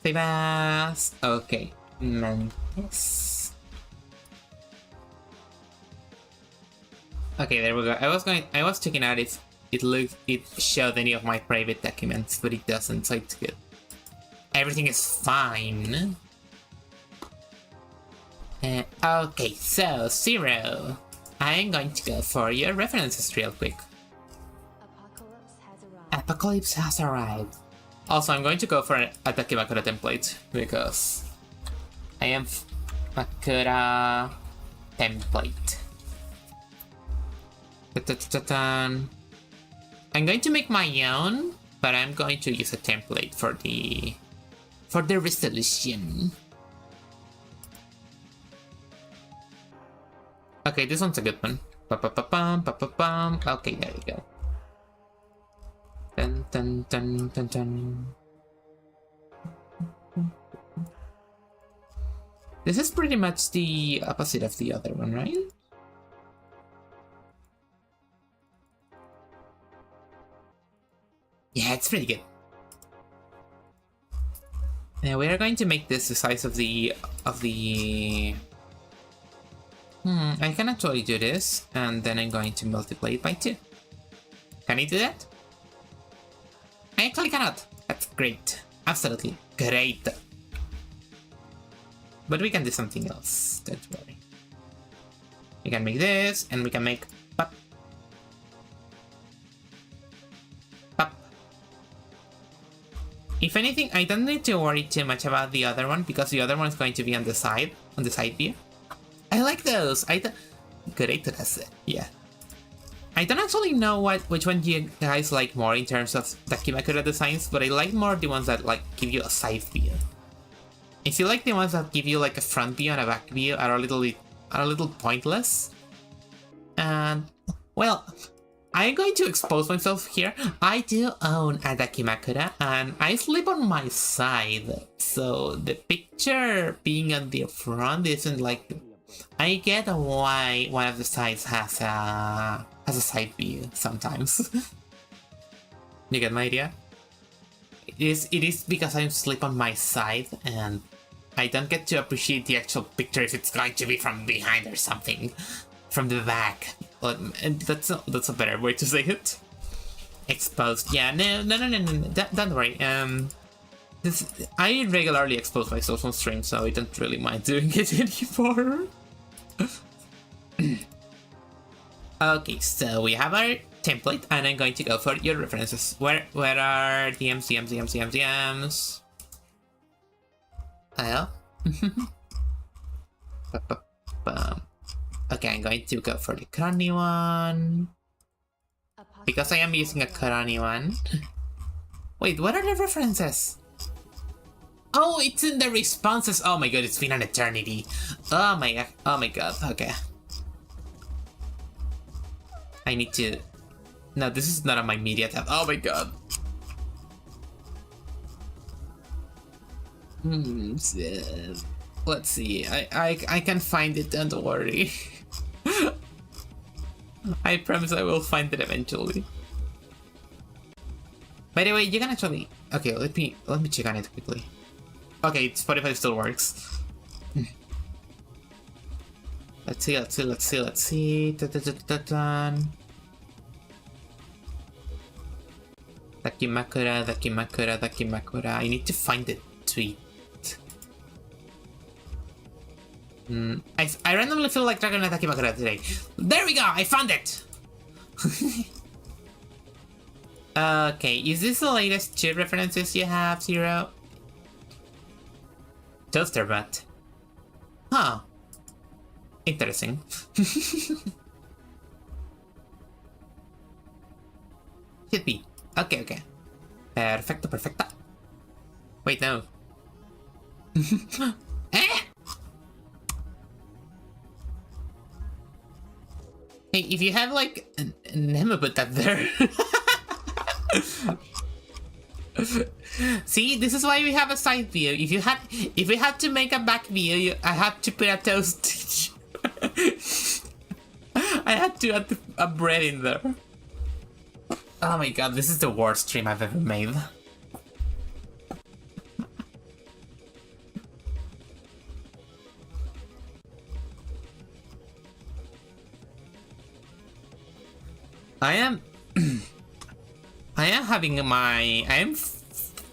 Save as. Okay. Mantis. Okay, there we go. I was checking out if it showed any of my private documents, but it doesn't, so it's good. Everything is fine. Okay, so Zero. I'm going to go for your references real quick. Apocalypse has arrived. Also, I'm going to go for a Takimakura template because I am Makura template. I'm going to make my own, but I'm going to use a template for the resolution. Okay, this one's a good one. Pa-pa-pa-pum. Okay, there we go. Dun dun dun dun dun. This is pretty much the opposite of the other one, right? Yeah, it's pretty good. Now we are going to make this the size of the I can actually do this, and then I'm going to multiply it by 2. Can I do that? I actually cannot. That's great. Absolutely great. But we can do something else. Don't worry. We can make this, and we can make pop. Pop. If anything, I don't need to worry too much about the other one, because the other one is going to be on the side view. I like those. Great, that's it. Yeah. I don't actually know which one you guys like more in terms of Takimakura designs, but I like more the ones that like give you a side view. I feel like the ones that give you like a front view and a back view are a little pointless. And well, I'm going to expose myself here. I do own a Takimakura and I sleep on my side, so the picture being on the front isn't like. I get why one of the sides has a side view sometimes. You get my idea? It is because I sleep on my side and I don't get to appreciate the actual picture if it's going to be from behind or something, from the back. And that's a better way to say it. Exposed. Yeah, no. Don't worry. I regularly expose myself on stream, so I don't really mind doing it anymore. Okay, so we have our template, and I'm going to go for your references. Where are DMs? Oh. Okay, I'm going to go for the Kurani one. Because I am using a Kurani one. Wait, what are the references? Oh, it's in the responses. Oh my god, it's been an eternity. Oh my god, okay. I need to... No, this is not on my media tab. Oh my god. Let's see. I can find it, don't worry. I promise I will find it eventually. By the way, you can actually... Okay, let me check on it quickly. Okay, Spotify still works. Let's see. Takimakura. I need to find the tweet. I randomly feel like Dragon Attack Bakura today. There we go! I found it! Okay, is this the latest 2 references you have, Zero? Toaster butt. Huh. Interesting. Should be. Okay. Perfecto, perfecta. Wait, no. Eh? Hey, if you have like Nemo, put that there. See, this is why we have a side view. If we had to make a back view, I had to put a toast. I had to add a bread in there. Oh my god, this is the worst stream I've ever made. I am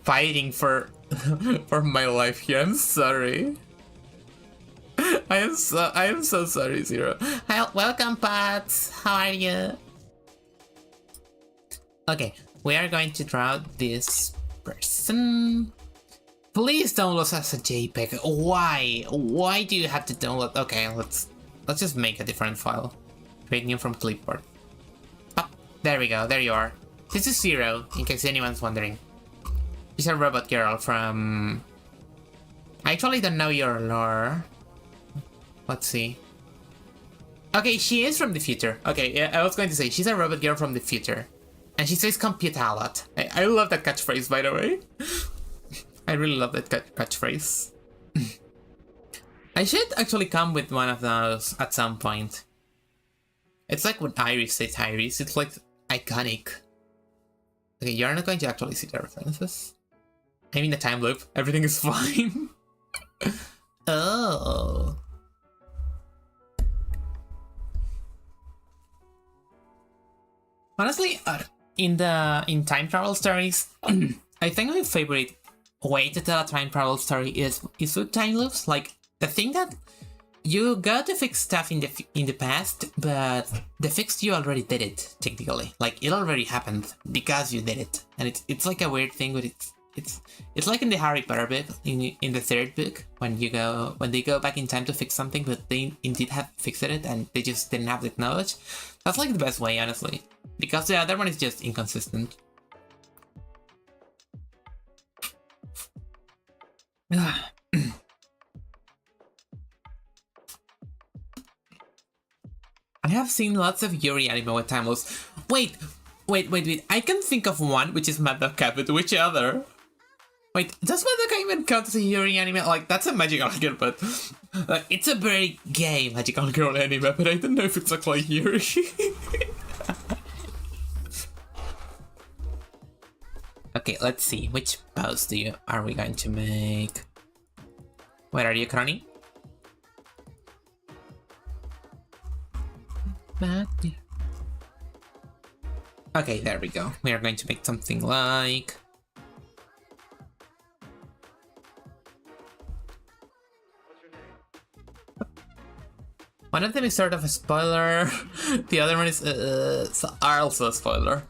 fighting for my life here. I'm sorry. I am so sorry, Zero. Hi, welcome, Pats. How are you? Okay, we are going to draw this person. Please download as a JPEG. Why? Why do you have to download? Okay, let's just make a different file. Create new from clipboard. Oh, there we go. There you are. This is Zero, in case anyone's wondering. She's a robot girl from... I actually don't know your lore. Let's see. Okay, she is from the future. Okay, yeah, I was going to say, she's a robot girl from the future. And she says compute a lot. I love that catchphrase, by the way. I really love that catchphrase. I should actually come with one of those at some point. It's like when Iris says Iris, it's like iconic. Okay, you're not going to actually see the references. I'm in a time loop. Everything is fine. Oh. Honestly, in time travel stories, I think my favorite way to tell a time travel story is with time loops. Like the thing that you got to fix stuff in the past, but the fix you already did it technically. Like it already happened because you did it, and it's like a weird thing, but it's like in the Harry Potter book, in the 3rd book, when they go back in time to fix something, but they indeed have fixed it and they just didn't have the knowledge. That's like the best way, honestly, because the other one is just inconsistent. I have seen lots of Yuri anime with time loops. Wait. I can think of one, which is Madoka, but which other? Wait, does Madoka even count as a Yuri anime? Like, that's a magical girl, but it's a very gay magical girl anime, but I don't know if it's actually Yuri. Okay, let's see. Which pose are we going to make? Where are you, Crony? Okay, there we go. We are going to make something like... One of them is sort of a spoiler, the other one is also a spoiler.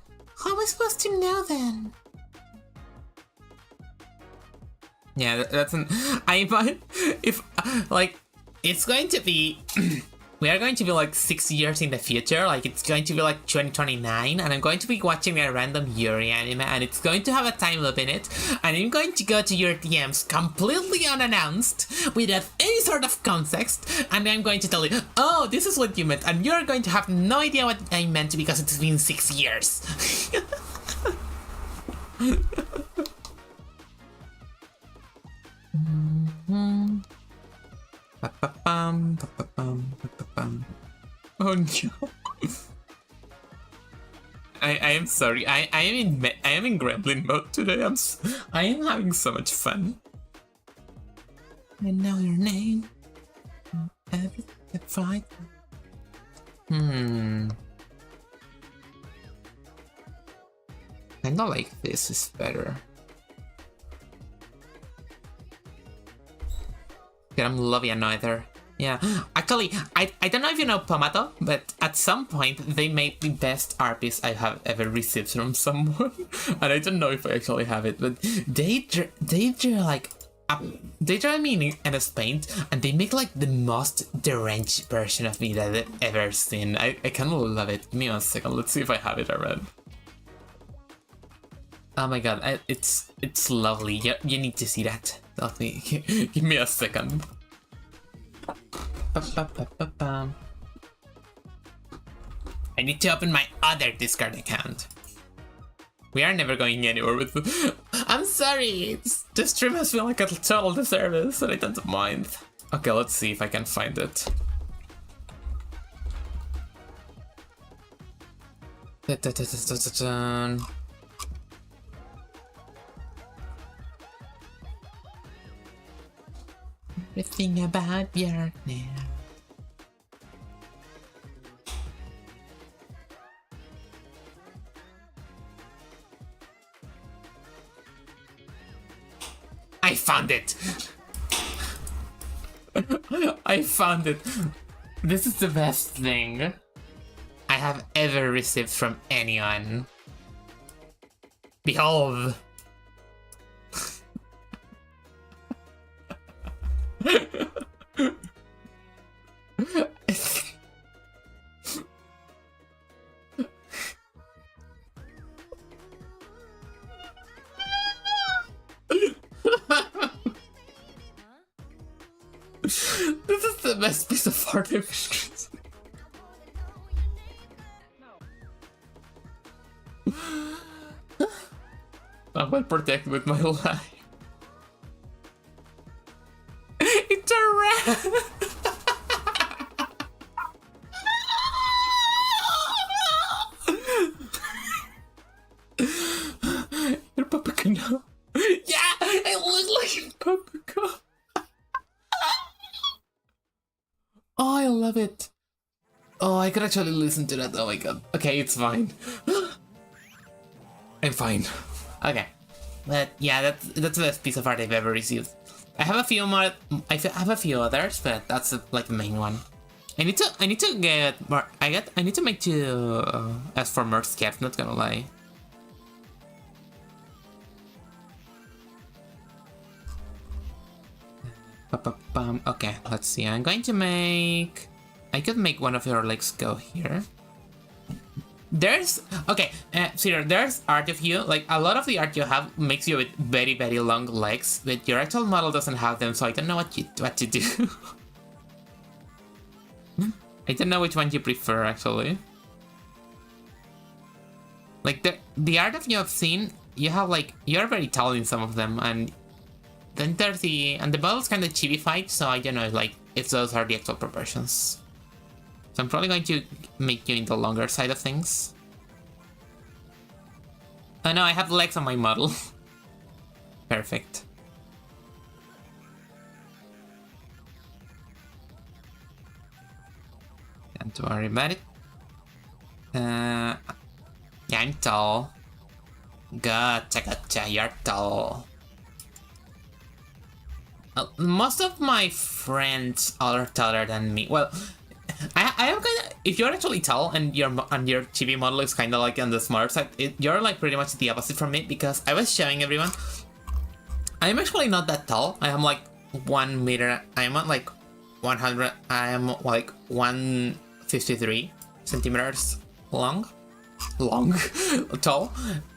How am I supposed to know then? Yeah, that's an... I might... If... Like, it's going to be... We are going to be like 6 years in the future, like it's going to be like 2029, and I'm going to be watching a random Yuri anime, and it's going to have a time loop in it, and I'm going to go to your DMs completely unannounced, without any sort of context, and I'm going to tell you, oh, this is what you meant, and you're going to have no idea what I meant because it's been 6 years. Oh no! I am sorry. I am in Gremlin mode today. I am having so much fun. I know your name. Every fight. Kinda like this is better. I'm loving Noether. Yeah, actually, I don't know if you know Pomato, but at some point they made the best art piece I have ever received from someone, and I don't know if I actually have it, but they drew like they draw me in a paint, and they make like the most deranged version of me that I've ever seen. I kind of love it. Give me a second. Let's see if I have it already. Oh my god, it's lovely. You need to see that. Give me a second. I need to open my other Discord account. We are never going anywhere with the... I'm sorry, this stream has been like a total disservice and I don't mind. Okay, let's see if I can find it. Everything about your now. I found it! I found it! This is the best thing I have ever received from anyone. Behold! This is the best piece of art I've experienced. I'm well protected with my life. It's a rat! You're Paprika now. Yeah! I look like Paprika! Oh, I love it. Oh, I could actually listen to that. Oh my god. Okay, it's fine. I'm fine. Okay. But yeah, that's the best piece of art I've ever received. I have a few more. I have a few others, but that's like the main one. I need to get more. I need to make two as for more scaps. Not gonna lie. Okay, let's see. I'm going to make... I could make one of your legs go here. There's... Okay, Sir, there's art of you. Like, a lot of the art you have makes you with very, very long legs, but your actual model doesn't have them, so I don't know what to do. I don't know which one you prefer, actually. Like, the art of you I've seen, you have, like... You're very tall in some of them, and... Then there's the... And the model's kind of chibi-fied, so I don't know, like, if those are the actual proportions. So I'm probably going to make you in the longer side of things. Oh no, I have legs on my model. Perfect. Don't worry about it. Yeah, I'm tall. Gotcha, you're tall. Most of my friends are taller than me. Well, I am kind of... If you're actually tall and your chibi model is kind of like on the smaller side, you're like pretty much the opposite from me, because I was showing everyone. I'm actually not that tall. I am like 1 meter. I'm at like 100. I am like 153 centimeters long, tall,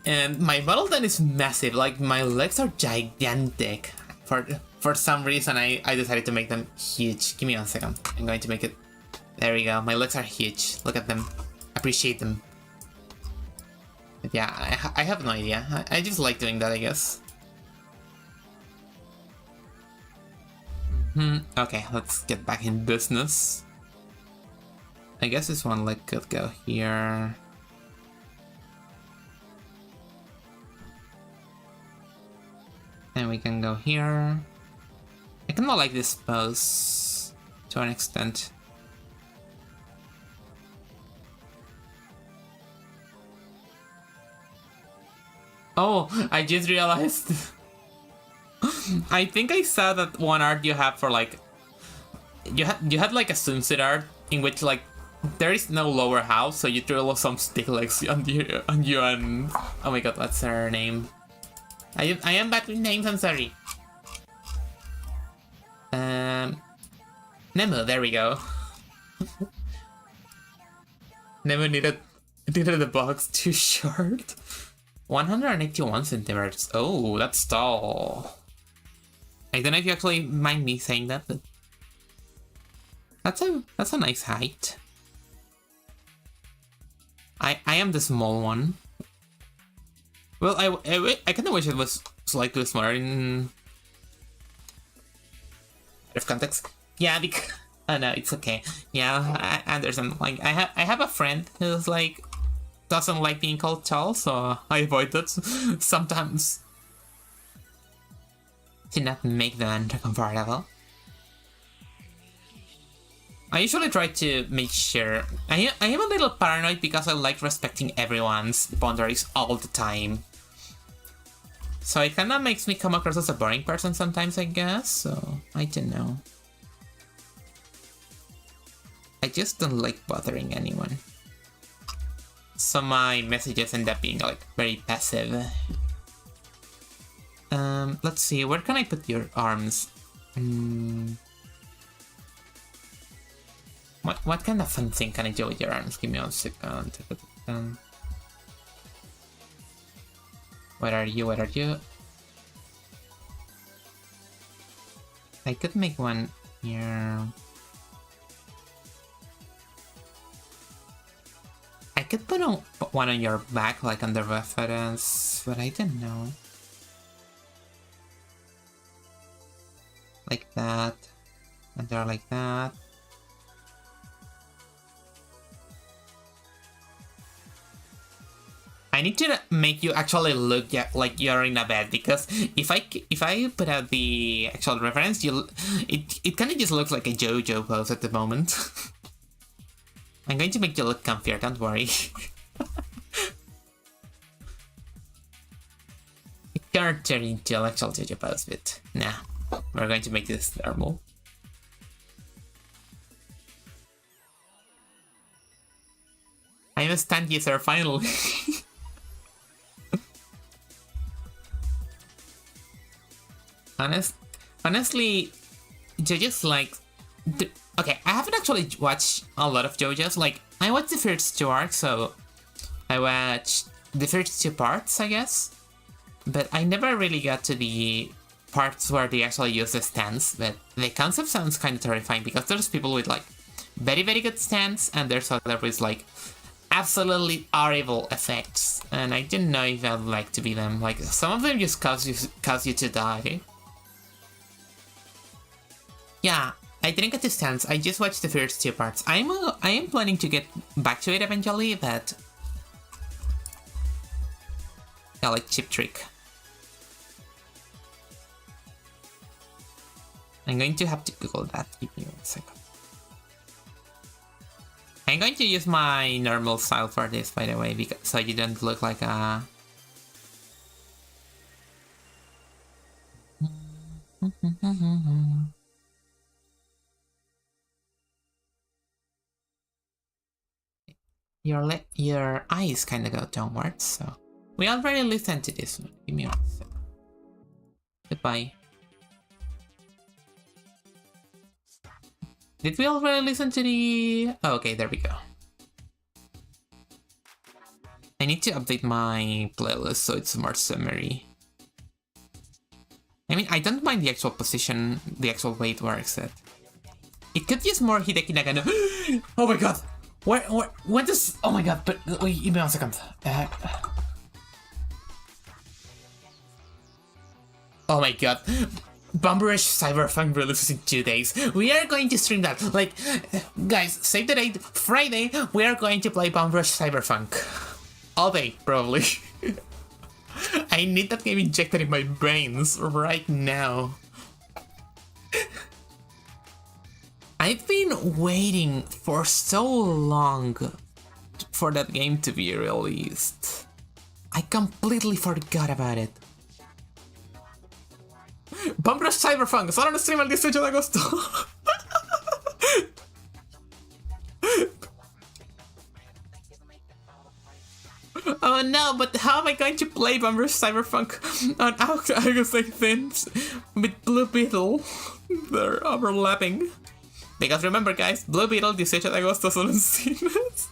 and my model then is massive. Like my legs are gigantic. For some reason, I decided to make them huge. Give me 1 second. I'm going to make it. There we go. My legs are huge. Look at them. Appreciate them. But yeah, I have no idea. I just like doing that, I guess. Okay, let's get back in business. I guess this one leg could go here. And we can go here. I kind of like this pose to an extent. Oh, I just realized. I think I saw that one art you have for like you had like a swimsuit art in which like there is no lower house, so you throw some stick legs on you and oh my god, what's her name? I am bad with names. I'm sorry. Nemo. There we go. Nemo needed the box too short. 181 centimeters. Oh, that's tall. I don't know if you actually mind me saying that, but that's a nice height. I am the small one. Well, I kind of wish it was slightly smaller in out of context. Yeah, because oh no, it's okay. Yeah, I understand. Like I have a friend who's like doesn't like being called tall, so I avoid that sometimes to not make them uncomfortable. I usually try to make sure I am a little paranoid because I like respecting everyone's boundaries all the time. So it kind of makes me come across as a boring person sometimes, I guess. So I don't know. I just don't like bothering anyone. So my messages end up being like very passive. Let's see, where can I put your arms? What kind of fun thing can I do with your arms? Give me 1 second. Where are you? Where are you? I could make one here. I could put one on your back, like on the reference, but I don't know. Like that. And they're like that. I need to make you actually look like you're in a bed, because if I put out the actual reference, it kind of just looks like a JoJo pose at the moment. I'm going to make you look comfier, don't worry. It can't turn into an actual JoJo pose, but nah, we're going to make this normal. I'm a stand user finally. Honestly, JoJo's like... Okay, I haven't actually watched a lot of JoJo's. Like, I watched the first 2 arcs, so I watched the first 2 parts, I guess. But I never really got to the parts where they actually use the stands. But the concept sounds kind of terrifying, because there's people with like very, very good stands, and there's others with like absolutely horrible effects. And I didn't know if I'd like to be them. Like, some of them just cause you to die. Yeah, I didn't get the stands. I just watched the first 2 parts. I am planning to get back to it eventually, but yeah, like Chip Trick. I'm going to have to Google that. Give me 1 second. I'm going to use my normal style for this, by the way, because so you don't look like a... Your eyes kind of go downwards, so... We already listened to this one. Give me 1 second. Goodbye. Did we already listen to the... Oh, okay, there we go. I need to update my playlist so it's more summary. I mean, I don't mind the actual position, the actual way it works. It could use more Hideki Nagano. Oh my god! What does... Oh my god, but wait, give me 1 second. Oh my god. Bumberush Cyberpunk releases in 2 days. We are going to stream that. Like, guys, save the date. Friday, we are going to play Bumberush Cyberpunk. All day, probably. I need that game injected in my brains right now. I've been waiting for so long for that game to be released. I completely forgot about it. Bumberush Cyberpunk, sarà stream el 18 de agosto. no, but how am I going to play Bomber Cyberpunk on August 18th with Blue Beetle? They're overlapping. Because remember guys, Blue Beetle 18 de agosto solo en cines.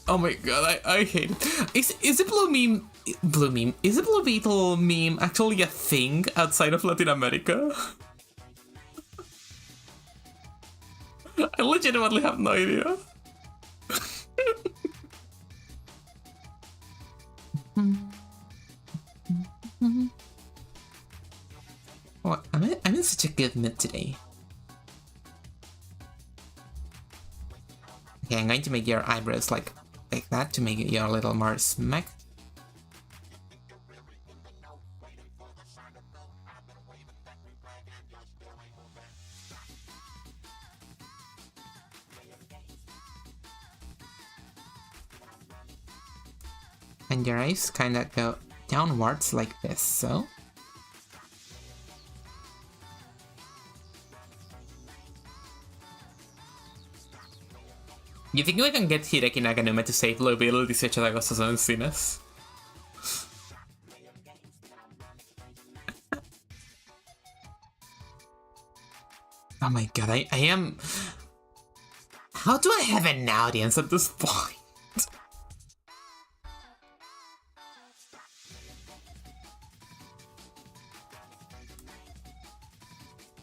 Oh my god, I hate it. Is the is the Blue Beetle meme actually a thing outside of Latin America? I legitimately have no idea. Oh, I'm in such a good mood today. Okay, I'm going to make your eyebrows like that to make it a little more smack. And your eyes kind of go downwards like this, so. You think we can get Hideki Naganuma to say Blue Beetle 18 de agosto son en cines? Oh my god, I am... How do I have an audience at this point?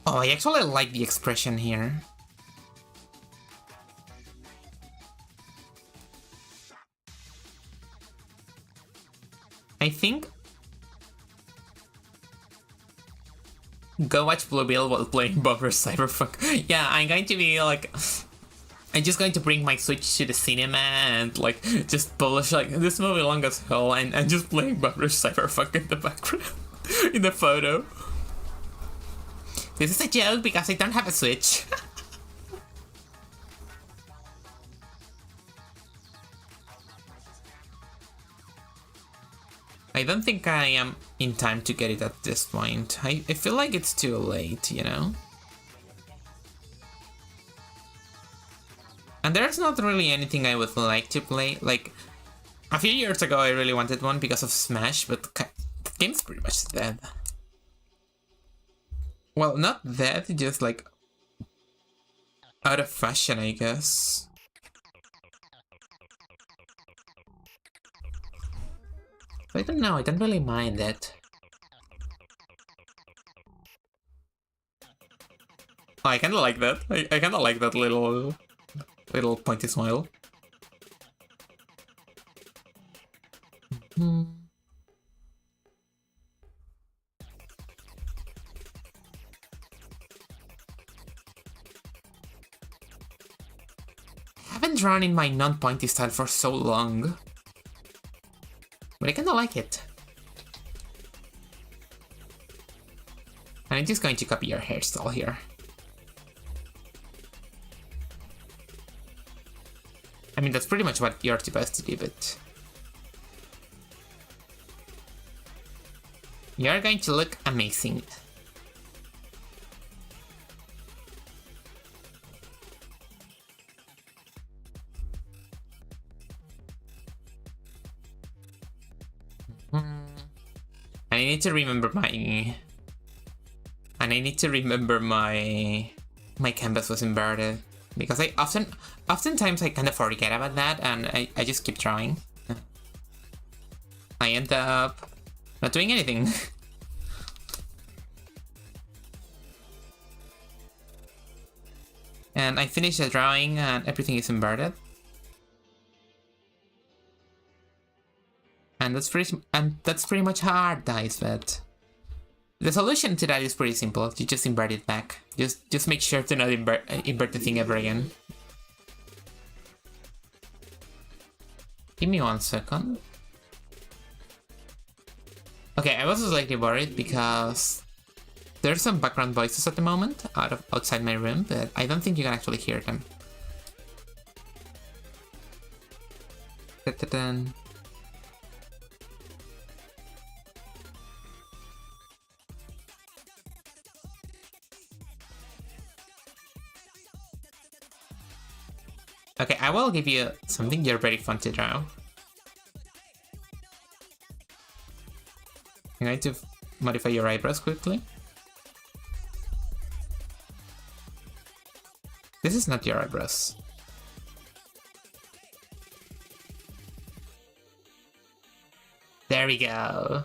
Oh, I actually like the expression here. I think... Go watch Blue Beetle while playing Bomber Cyberpunk. Yeah, I'm going to be like... I'm just going to bring my Switch to the cinema and like just publish like this movie long as hell and just playing Bomber Cyberpunk in the background. In the photo. This is a joke because I don't have a Switch. I don't think I am in time to get it at this point. I feel like it's too late, you know? And there's not really anything I would like to play. Like, a few years ago I really wanted one because of Smash, but the game's pretty much dead. Well, not dead, just like out of fashion, I guess. I don't know, I don't really mind that. Oh, I kinda like that. I kinda like that little pointy smile. I haven't drawn in my non-pointy style for so long. But I kinda like it. And I'm just going to copy your hairstyle here. I mean, that's pretty much what you're supposed to do, but... You're going to look amazing. I need to remember my... And I need to remember my canvas was inverted. Because I oftentimes I kind of forget about that and I just keep trying. I end up not doing anything. And I finish the drawing and everything is inverted. And that's pretty much how art dies, but the solution to that is pretty simple. You just invert it back. Just make sure to not invert the thing ever again. Give me 1 second. Okay, I was slightly worried because there's some background voices at the moment outside my room, but I don't think you can actually hear them. Ta-ta-dan. Okay, I will give you something you're very fun to draw. I'm going to modify your eyebrows quickly. This is not your eyebrows. There we go.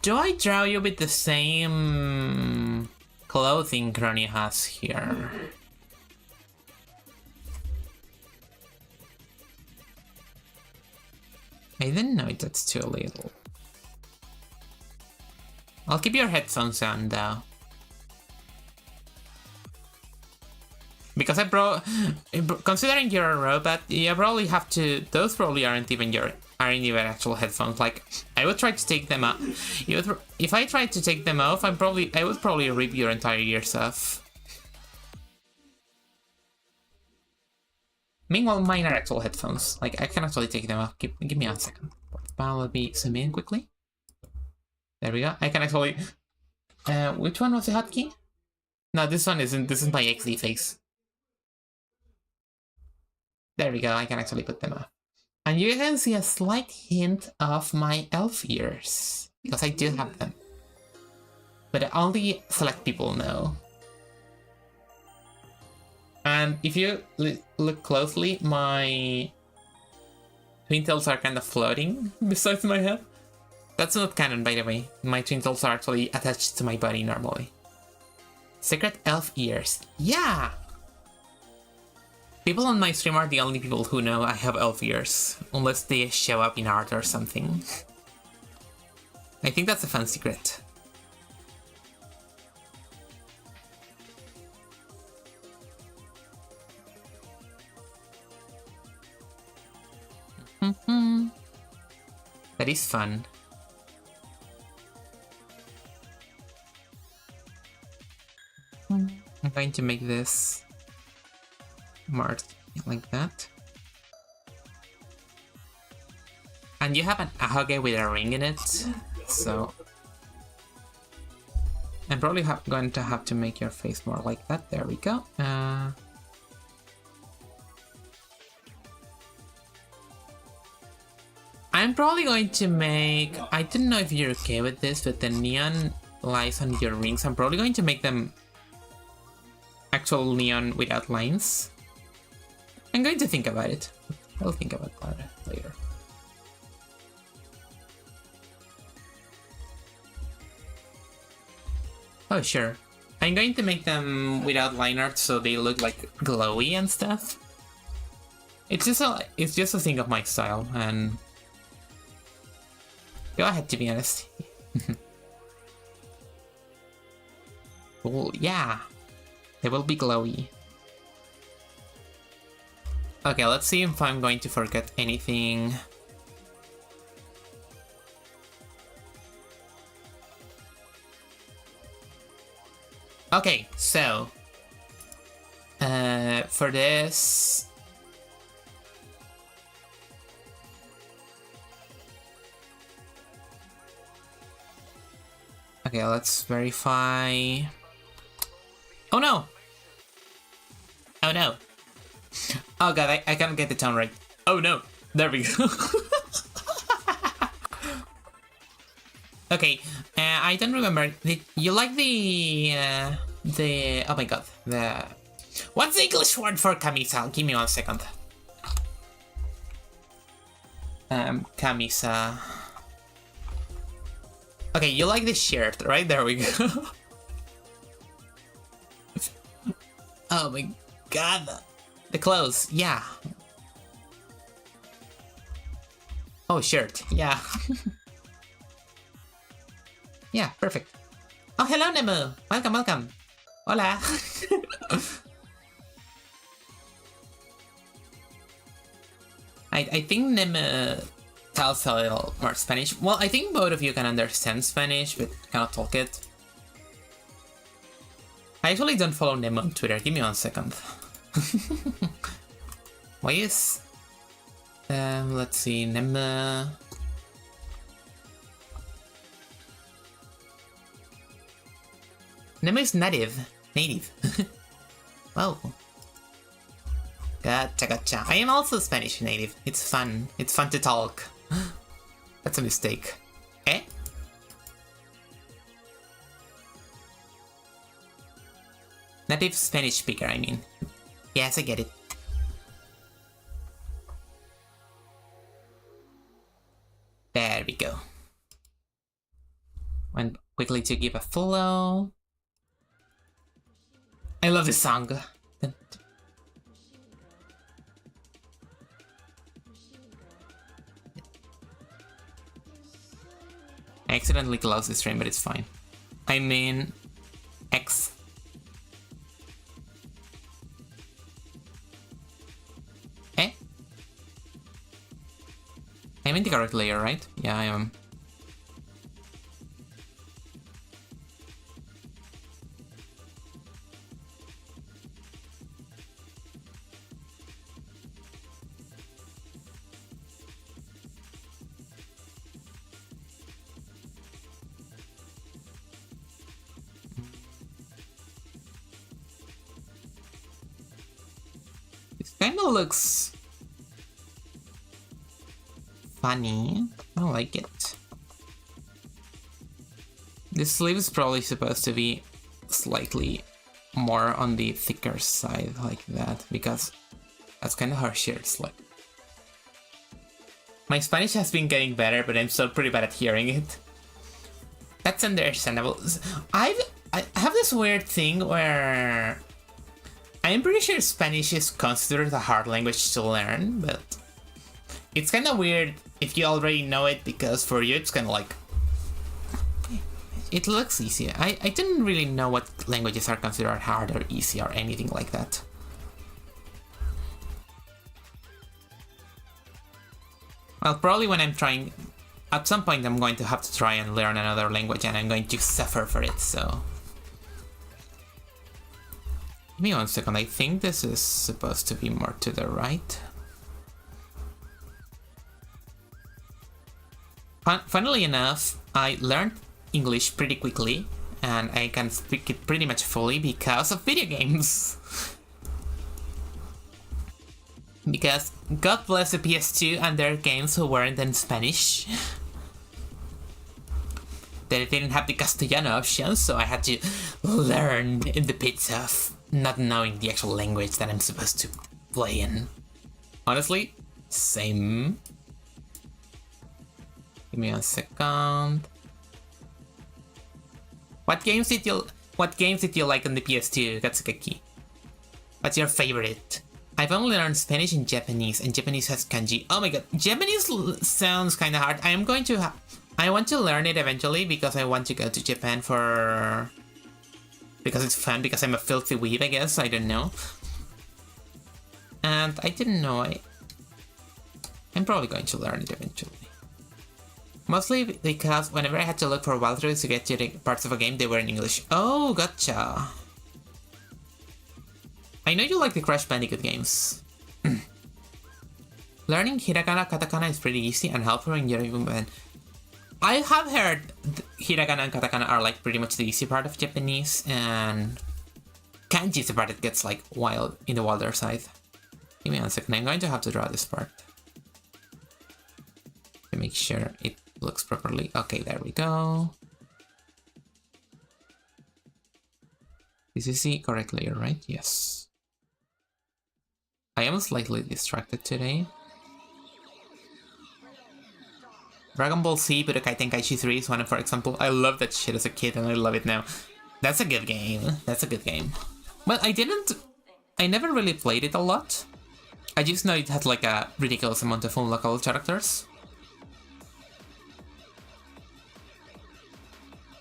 Do I draw you with the same clothing Crony has here? I didn't know that's too little. I'll keep your headphones on though. Because considering you're a robot, you probably have to. Those probably aren't even actual headphones. Like, I would try to take them off. If I tried to take them off, I would probably rip your entire ears off. Meanwhile, mine are actual headphones. Like, I can actually take them off. Give me a second. Let me zoom in quickly. There we go. I can actually. Which one was the hotkey? No, this one isn't. This is my XD face. There we go, I can actually put them up. And you can see a slight hint of my elf ears, because I do have them. But only select people know. And if you look closely, my twin tails are kind of floating besides my head. That's not canon, by the way. My twin tails are actually attached to my body normally. Secret elf ears. Yeah! People on my stream are the only people who know I have elf ears, unless they show up in art or something. I think that's a fun secret. That is fun. I'm going to make this marked like that. And you have an ahoge with a ring in it, so I'm probably going to have to make your face more like that. There we go. I'm probably going to make, I don't know if you're okay with this, but the neon lights on your rings, I'm probably going to make them actual neon without lines. I'm going to think about it. I'll think about that later. Oh, sure. I'm going to make them without line art so they look like glowy and stuff. It's just a thing of my style, and go ahead, to be honest. Well, yeah, they will be glowy. Okay, let's see if I'm going to forget anything. Okay, so for this, okay, let's verify. Oh no! Oh no! Oh god, I can't get the tone right. Oh no! There we go. Okay, I don't remember. Did you like the oh my god, what's the English word for camisa? Give me 1 second. Camisa. Okay, you like the shirt, right? There we go. Oh my god. The clothes, yeah. Oh, shirt, yeah. Yeah, perfect. Oh, hello, Nemu. Welcome, welcome. Hola. I think Nemu tells a little more Spanish. Well, I think both of you can understand Spanish, but cannot talk it. I actually don't follow Nemu on Twitter. Give me 1 second. Why is... let's see, Nemu... Name is native. Native. Oh. Gotcha. I am also Spanish native. It's fun. It's fun to talk. That's a mistake. Eh? Native Spanish speaker, I mean. Yes, I get it. There we go. Went quickly to give a follow. I love this song. I accidentally closed the stream, but it's fine. I mean, X. Eh? I'm in the correct layer, right? Yeah, I am. Kinda looks funny. I like it. The sleeve is probably supposed to be slightly more on the thicker side like that, because that's kind of how shirts look. My Spanish has been getting better, but I'm still pretty bad at hearing it. That's understandable. I have this weird thing where I'm pretty sure Spanish is considered a hard language to learn, but it's kind of weird if you already know it, because for you it's kind of like... It looks easy. I didn't really know what languages are considered hard or easy or anything like that. Well, probably when I'm trying... At some point I'm going to have to try and learn another language, and I'm going to suffer for it, so... Give me 1 second, I think this is supposed to be more to the right. Funnily enough, I learned English pretty quickly, and I can speak it pretty much fully because of video games. Because God bless the PS2 and their games who weren't in Spanish. They didn't have the Castellano option, so I had to learn in the pits of not knowing the actual language that I'm supposed to play in. Honestly, same. Give me 1 second. What games did you like on the PS2, Gatsukaki? What's your favorite? I've only learned Spanish and Japanese has kanji. Oh my god, Japanese sounds kind of hard. I want to learn it eventually because I want to go to Japan because it's fun, because I'm a filthy weeb, I guess, I don't know. And I didn't know I'm probably going to learn it eventually. Mostly because whenever I had to look for walkthroughs to get to the parts of a game, they were in English. Oh, gotcha. I know you like the Crash Bandicoot games. Learning hiragana, katakana is pretty easy and helpful in your even. I have heard hiragana and katakana are like pretty much the easy part of Japanese, and kanji is the part that gets like wild in the wilder side. Give me 1 second, I'm going to have to draw this part to make sure it looks properly. Okay, there we go. This is the correct layer, right? Yes. I am slightly distracted today. Dragon Ball Z Budokai Tenkaichi 3 is one, for example. I loved that shit as a kid and I love it now. That's a good game. That's a good game. Well, I never really played it a lot. I just know it had like a ridiculous amount of unlockable characters.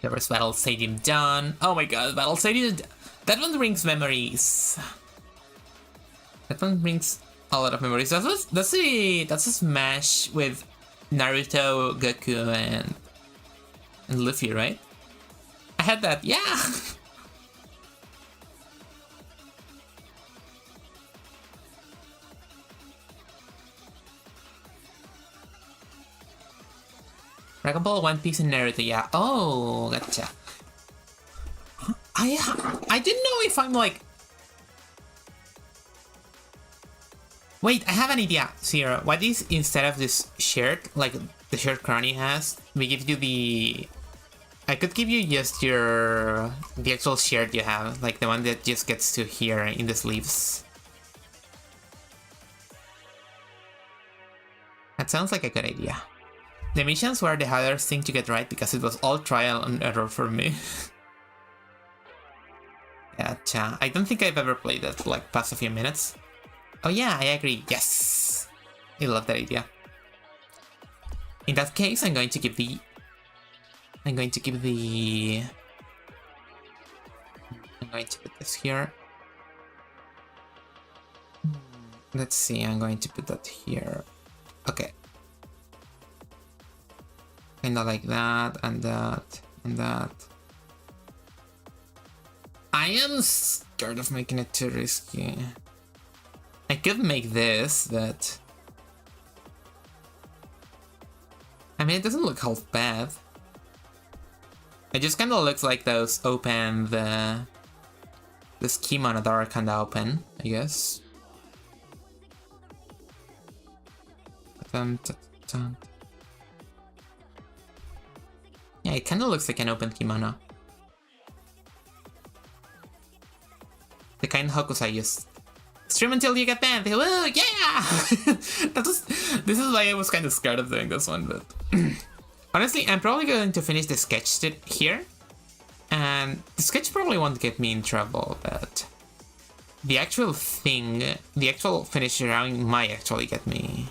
There was Battle Stadium Dawn. Oh my god, Battle Stadium Dawn. That one brings memories. That one brings a lot of memories. That's a smash with Naruto, Goku, and Luffy, right? I had that, yeah! Dragon Ball, One Piece, and Naruto, yeah. Oh, gotcha. I didn't know if I'm like... Wait, I have an idea, Sierra. What is, instead of this shirt, like the shirt Crony has, we give you the... I could give you just the actual shirt you have, like the one that just gets to here in the sleeves. That sounds like a good idea. The missions were the hardest thing to get right because it was all trial and error for me. Gotcha. I don't think I've ever played that for like past a few minutes. Oh yeah, I agree. Yes! I love that idea. In that case, I'm going to put this here. Let's see, I'm going to put that here. Okay. Kinda like that, and that, and that. I am scared of making it too risky. I could make this, but... I mean, it doesn't look half bad. It just kinda looks like those open, the schema that are kinda open, I guess. Yeah, it kinda looks like an open kimono. The kind of hokusai used. Stream until you get banned. Woo, yeah! This is why I was kind of scared of doing this one, but... Honestly, I'm probably going to finish the sketch here. And the sketch probably won't get me in trouble, but... The actual thing, the actual finish round might actually get me.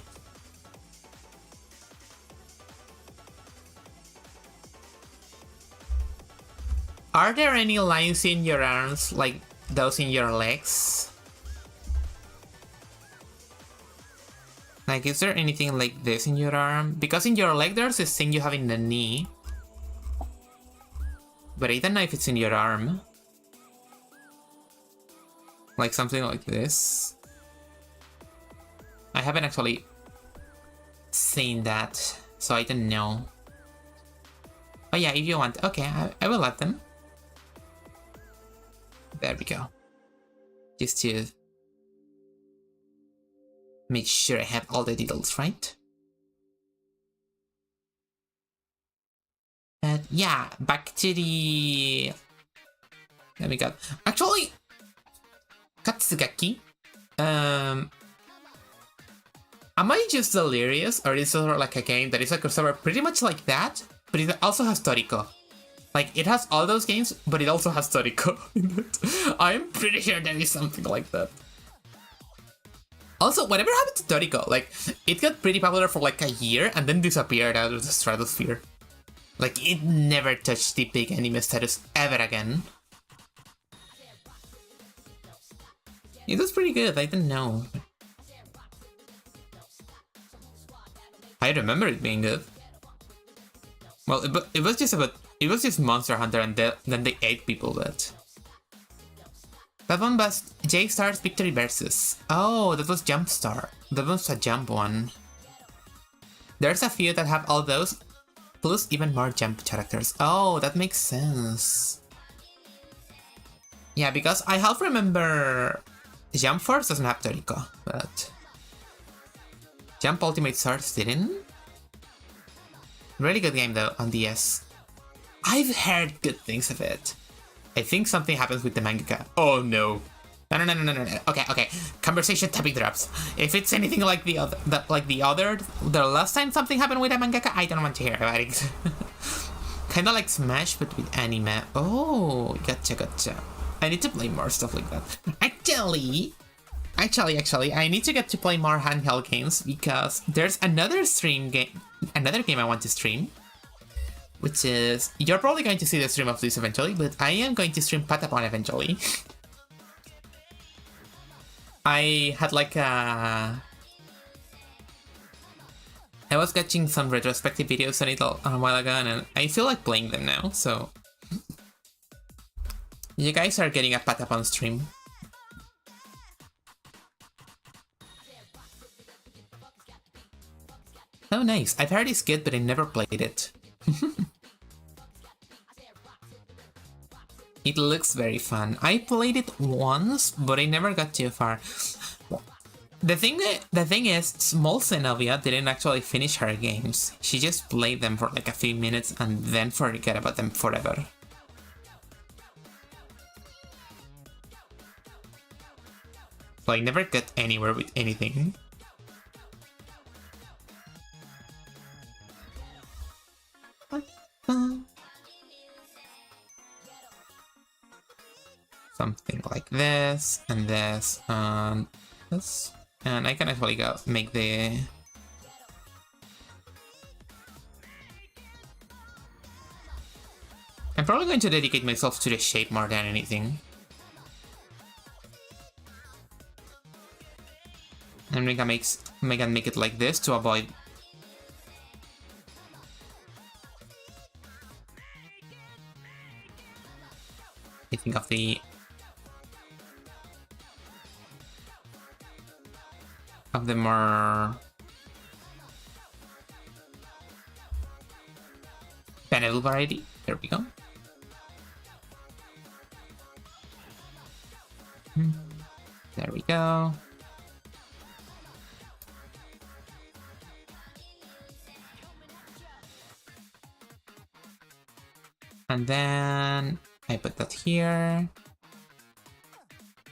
Are there any lines in your arms like those in your legs? Like, is there anything like this in your arm? Because in your leg there's this thing you have in the knee. But I don't know if it's in your arm. Like something like this. I haven't actually seen that, so I don't know. Oh yeah, if you want. Okay, I will let them. There we go. Just to make sure I have all the details right. But yeah, back to the... There we go. Actually, Katsugaki. Am I just delirious, or is it sort of like a game that is a crossover pretty much like that, but it also has Toriko? Like, it has all those games, but it also has Toriko in it. I'm pretty sure there is something like that. Also, whatever happened to Toriko? Like, it got pretty popular for like a year and then disappeared out of the stratosphere. Like, it never touched the big anime status ever again. It was pretty good, I don't know. I remember it being good. Well, it was just Monster Hunter, and then they ate people, but... That one was J-Star's Victory Versus. Oh, that was Jumpstar. That was a Jump one. There's a few that have all those, plus even more Jump characters. Oh, that makes sense. Yeah, because I half remember... Jump Force doesn't have Toriko, but... Jump Ultimate Swords didn't? Really good game though, on DS. I've heard good things of it. I think something happens with the mangaka. Oh no. No. Okay. Conversation topic drops. If it's anything like the last time something happened with a mangaka, I don't want to hear about it. Kinda like Smash, but with anime. Oh, gotcha. I need to play more stuff like that. Actually, I need to get to play more handheld games because there's another game I want to stream, which is, you're probably going to see the stream of this eventually, but I am going to stream Patapon eventually. I had like I was watching some retrospective videos on it a while ago, and I feel like playing them now, so you guys are getting a Patapon stream. Oh nice, I've heard it's good, but I never played it. It looks very fun. I played it once, but I never got too far. The thing is, small Xenovia didn't actually finish her games. She just played them for like a few minutes and then forget about them forever. So I never got anywhere with anything. Something like this, and this, and this. And I can actually go make the... I'm probably going to dedicate myself to the shape more than anything. And we can make it like this to avoid... I think of the... of the more panel variety. There we go. There we go. And then I put that here.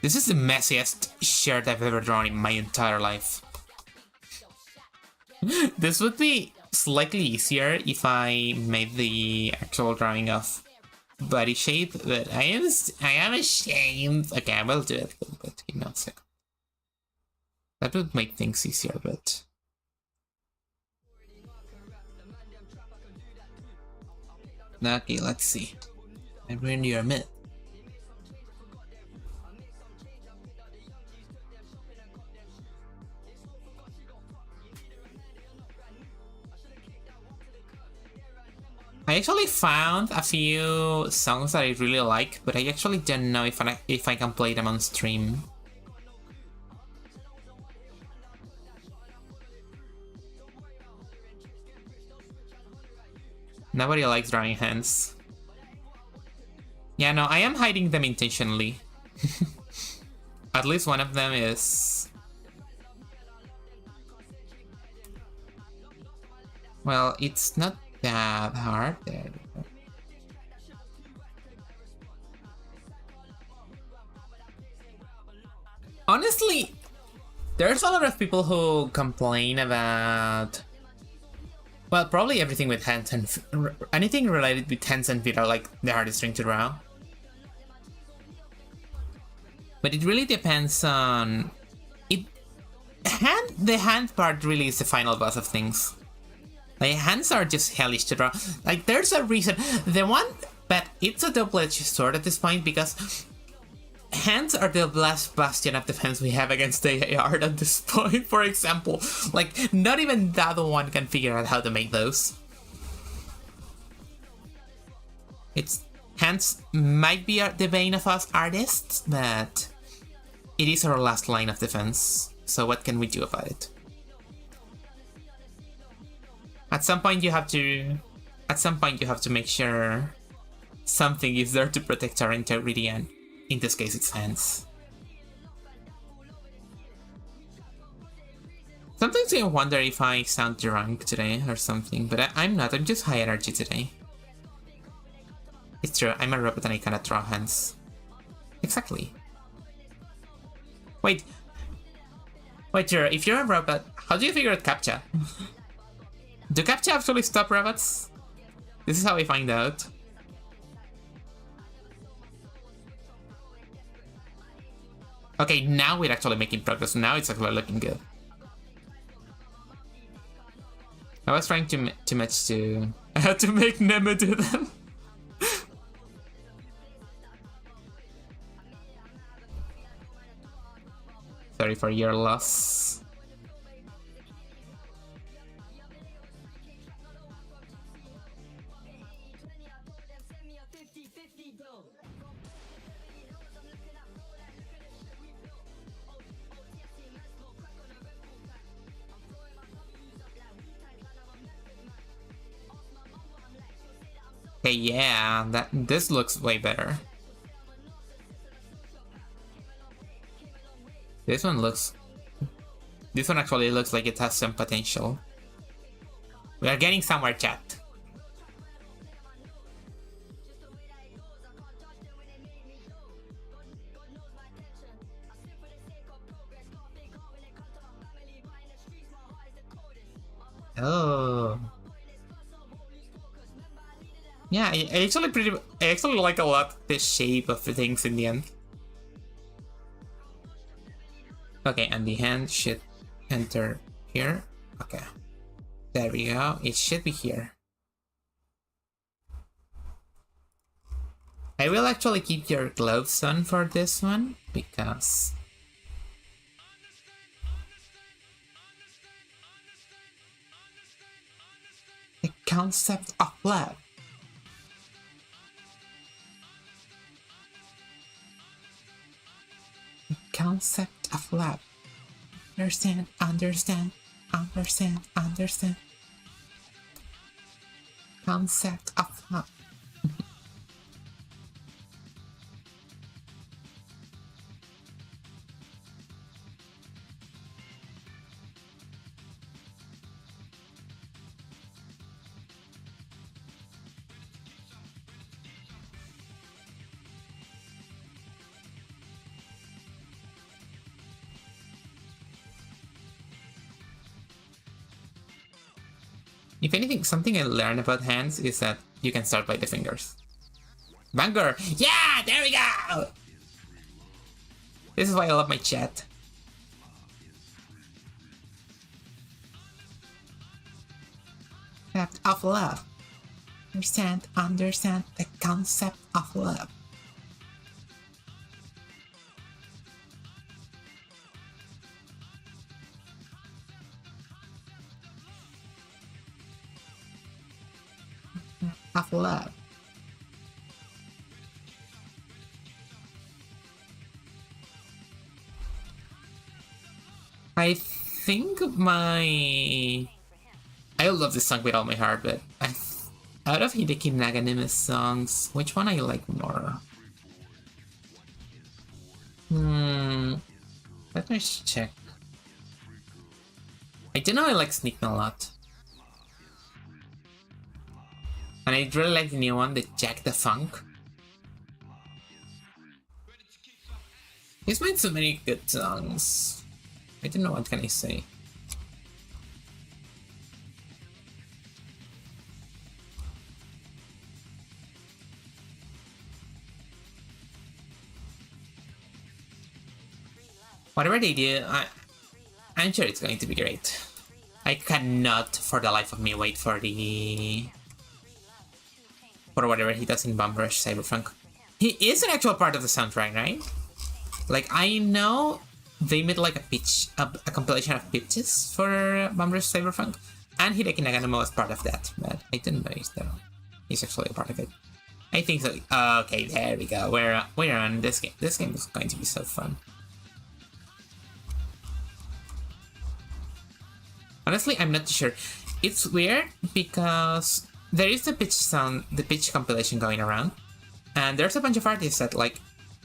This is the messiest shirt I've ever drawn in my entire life. This would be slightly easier if I made the actual drawing of body shape, but I am ashamed. Okay, I will do it, but give me a second. That would make things easier, but... Okay, let's see. I ruined your myth. I actually found a few songs that I really like, but I actually don't know if I can play them on stream. Nobody likes drawing hands. Yeah, no, I am hiding them intentionally. At least one of them is... Well, it's not that hard. There we go. Honestly, there's a lot of people who complain about... Well, probably everything with hands and... anything related with hands and feet are like the hardest thing to draw. But it really depends on... The hand part really is the final boss of things. Like, hands are just hellish to draw. Like, there's a reason. The one... But it's a double-edged sword at this point, because... hands are the last bastion of defense we have against the AR at this point, for example. Like, not even that one can figure out how to make those. Hands might be the bane of us artists, but... it is our last line of defense. So what can we do about it? At some point you have to make sure something is there to protect our integrity, and in this case it's hands. Sometimes I wonder if I sound drunk today or something, but I'm not, I'm just high energy today. It's true, I'm a robot and I cannot draw hands. Exactly. Wait, Jiro, if you're a robot, how do you figure out CAPTCHA? Do CAPTCHA actually stop robots? This is how we find out. Okay, now we're actually making progress. Now it's actually looking good. I was trying too much to... I had to make Nemo do them. Sorry for your loss. Okay, yeah, this looks way better. This one looks... This one actually looks like it has some potential. We are getting somewhere, chat. Oh. Yeah, I actually like a lot the shape of the things in the end. Okay, and the hand should enter here. Okay. There we go. It should be here. I will actually keep your gloves on for this one because the concept of love. The concept of love. Understand, understand, understand, understand. Concept of love. If anything, something I learned about hands is that you can start by the fingers. Banger! Yeah, there we go! This is why I love my chat. Concept of love. Understand the concept of love. Of love. I think I love this song with all my heart, but out of Hideki Naganomi's songs, which one I like more? Let me check. I do know I like Sneaking a lot. And I really like the new one, the Jack the Funk. He's made so many good songs. I don't know what can I say. Whatever they do, I'm sure it's going to be great. I cannot for the life of me wait for whatever he does in Bum Rush Cyberpunk. He is an actual part of the soundtrack, right? Like, I know they made like a compilation of pitches for Bum Rush Cyberpunk, and Hideki Nagano was part of that, but I didn't know he's actually a part of it. I think so. Okay, there we go. We're on this game. This game is going to be so fun. Honestly, I'm not sure. It's weird because there is the pitch compilation going around, and there's a bunch of artists that, like,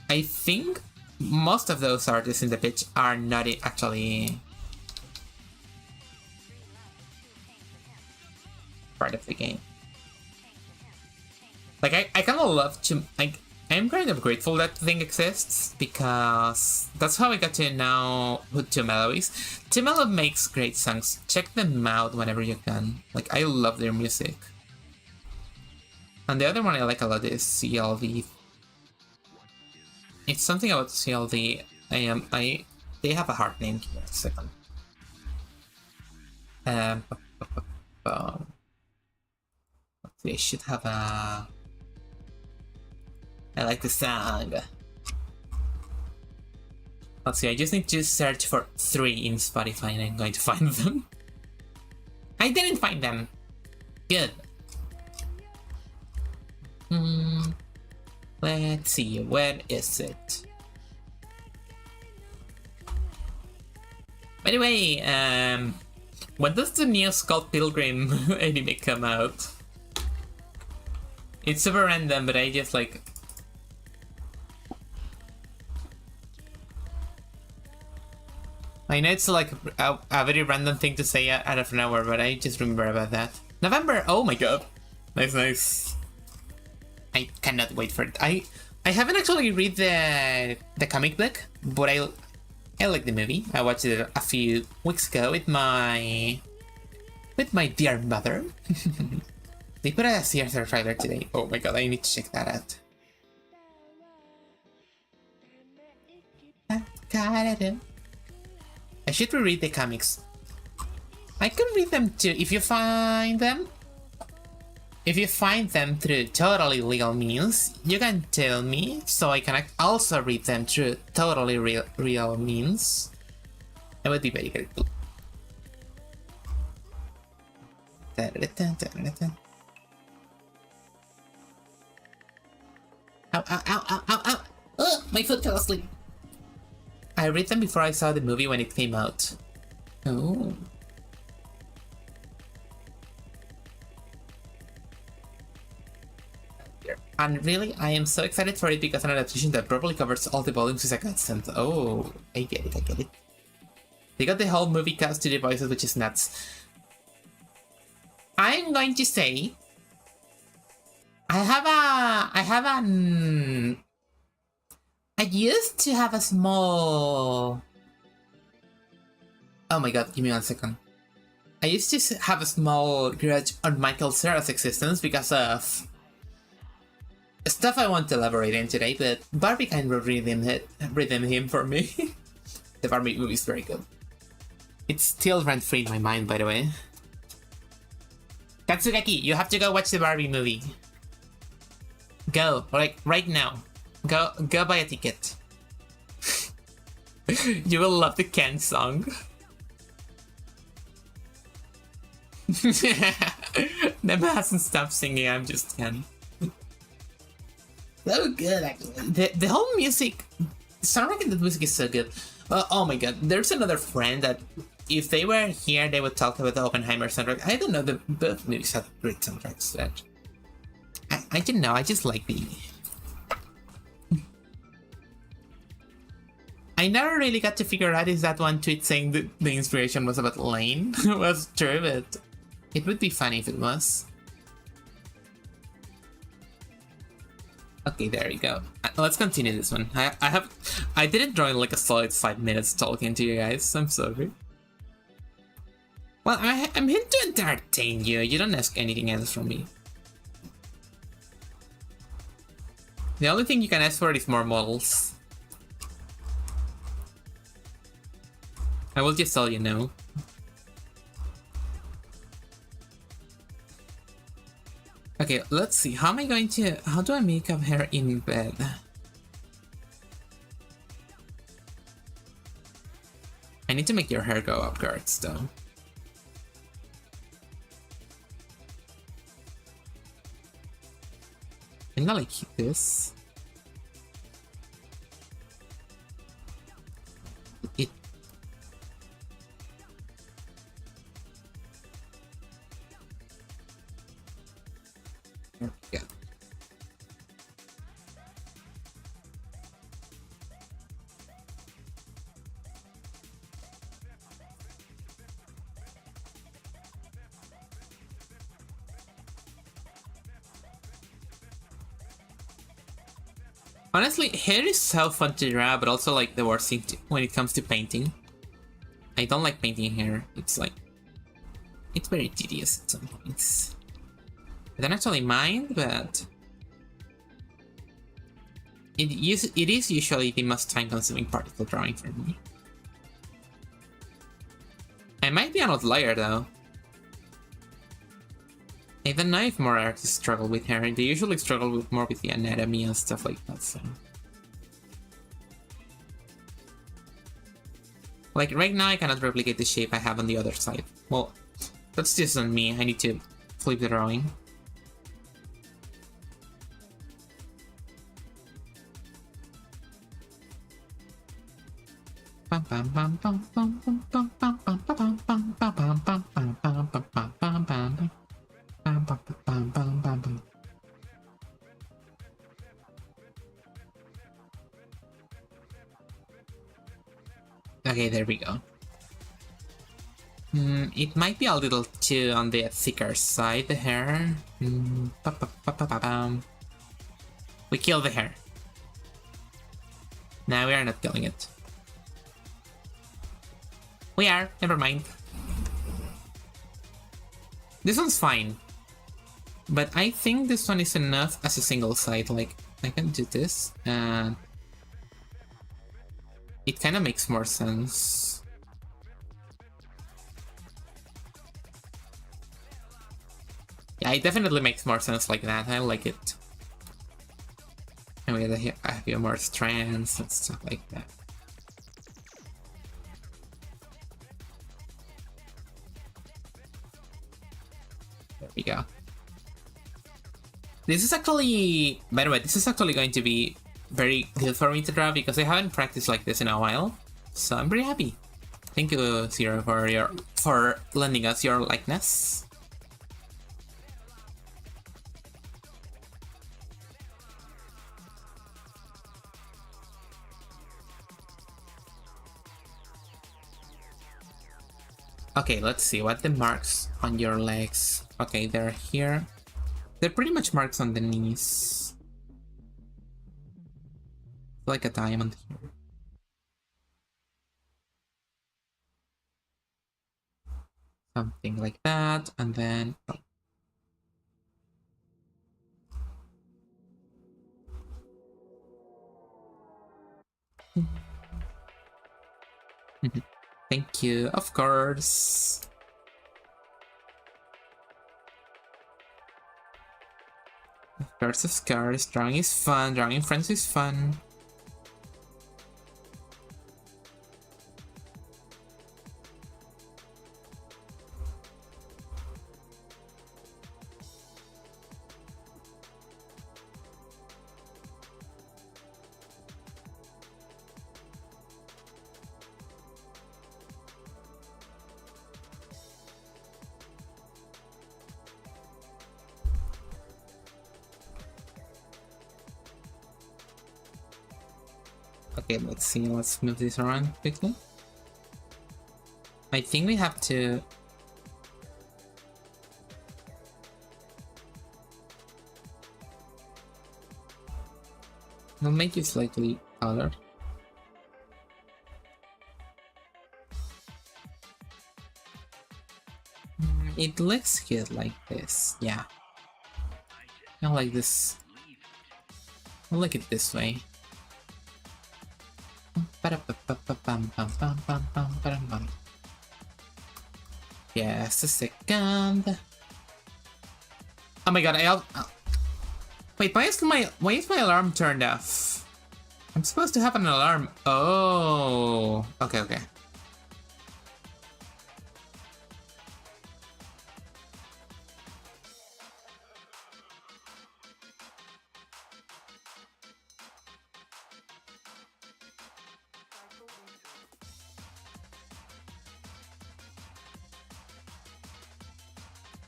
I think most of those artists in the pitch are not actually part of the game. Like, I kind of love to, like, I'm kind of grateful that thing exists, because that's how I got to know who Tumelo is. Tumelo makes great songs. Check them out whenever you can. Like, I love their music. And the other one I like a lot is CLV. It's something about CLV. They have a hard name here. A second. Let's see, I should have a... I like the song. Let's see, I just need to search for 3 in Spotify and I'm going to find them. I didn't find them. Good. Let's see, where is it? By the way, when does the new Scott Pilgrim anime come out? It's super random, but I just like... I know it's like a very random thing to say out of nowhere, but I just remember about that. November! Oh my god. Nice, nice. I cannot wait for it. I haven't actually read the comic book, but I like the movie. I watched it a few weeks ago with my dear mother. They put a theater trailer today. Oh my god, I need to check that out. I should reread the comics. I could read them too if you find them. If you find them through totally legal means, you can tell me so I can also read them through totally real means. That would be very grateful. Ow, ow, ow, ow, ow, ow! Oh, my foot fell asleep. I read them before I saw the movie when it came out. Oh. And really, I am so excited for it because an adaptation that properly covers all the volumes is a godsend. Oh, I get it, I get it. They got the whole movie cast to the voices, which is nuts. I'm going to say... I used to have a small... Oh my god, give me 1 second. I used to have a small grudge on Michael Cera's existence because of stuff I won't elaborate in today, but Barbie kind of redeemed him for me. The Barbie movie is very good. It's still rent-free in my mind, by the way. Katsugaki, you have to go watch the Barbie movie. Go, like, right now. Go buy a ticket. You will love the Ken song. Nema hasn't stopped singing, I'm just Ken. So good, actually. The whole music, the soundtrack and the music is so good. Oh my god, there's another friend that if they were here, they would talk about the Oppenheimer soundtrack. I don't know, both movies have great soundtracks. That I didn't know, I just like the... I never really got to figure out is that one tweet saying that the inspiration was about Lane was true, but it would be funny if it was. Okay, there you go. Let's continue this one. I didn't join like a solid 5 minutes talking to you guys. I'm sorry. Well, I'm here to entertain you. You don't ask anything else from me. The only thing you can ask for is more models. I will just tell you no. Okay, let's see. How do I make up hair in bed? I need to make your hair go upwards though. I'm not like this. It. There we go. Honestly, hair is so fun to draw, but also like the worst thing when it comes to painting. I don't like painting hair. It's like, it's very tedious at some points. I don't actually mind, but it is usually the most time-consuming particle drawing for me. I might be an outlier though. I don't know if more artists struggle with hair. They usually struggle more with the anatomy and stuff like that, so... Like, right now I cannot replicate the shape I have on the other side. Well, that's just on me. I need to flip the drawing. Okay, there we go. It might be a little too on the thicker side, the hair. We kill the hair. No, we are not killing it. We are, never mind. This one's fine. But I think this one is enough as a single side. Like, I can do this, and it kind of makes more sense. Yeah, it definitely makes more sense like that. I like it. And we have a few more strands and stuff like that. There we go. This is actually, by the way, this is actually going to be very good for me to draw because I haven't practiced like this in a while. So I'm pretty happy. Thank you, Zero, for lending us your likeness. Okay, let's see what the marks on your legs. Okay, they're here. They're pretty much marks on the knees. Like a diamond here. Something like that, and then... Thank you, of course. Of course, drawing is fun, drawing friends is fun. Okay, let's see, let's move this around quickly. I think we have to... We'll make it slightly colored. It looks good like this, yeah. I like this. I like it this way. Yes, a second. Oh my god, wait, why is my alarm turned off? I'm supposed to have an alarm. Oh, okay.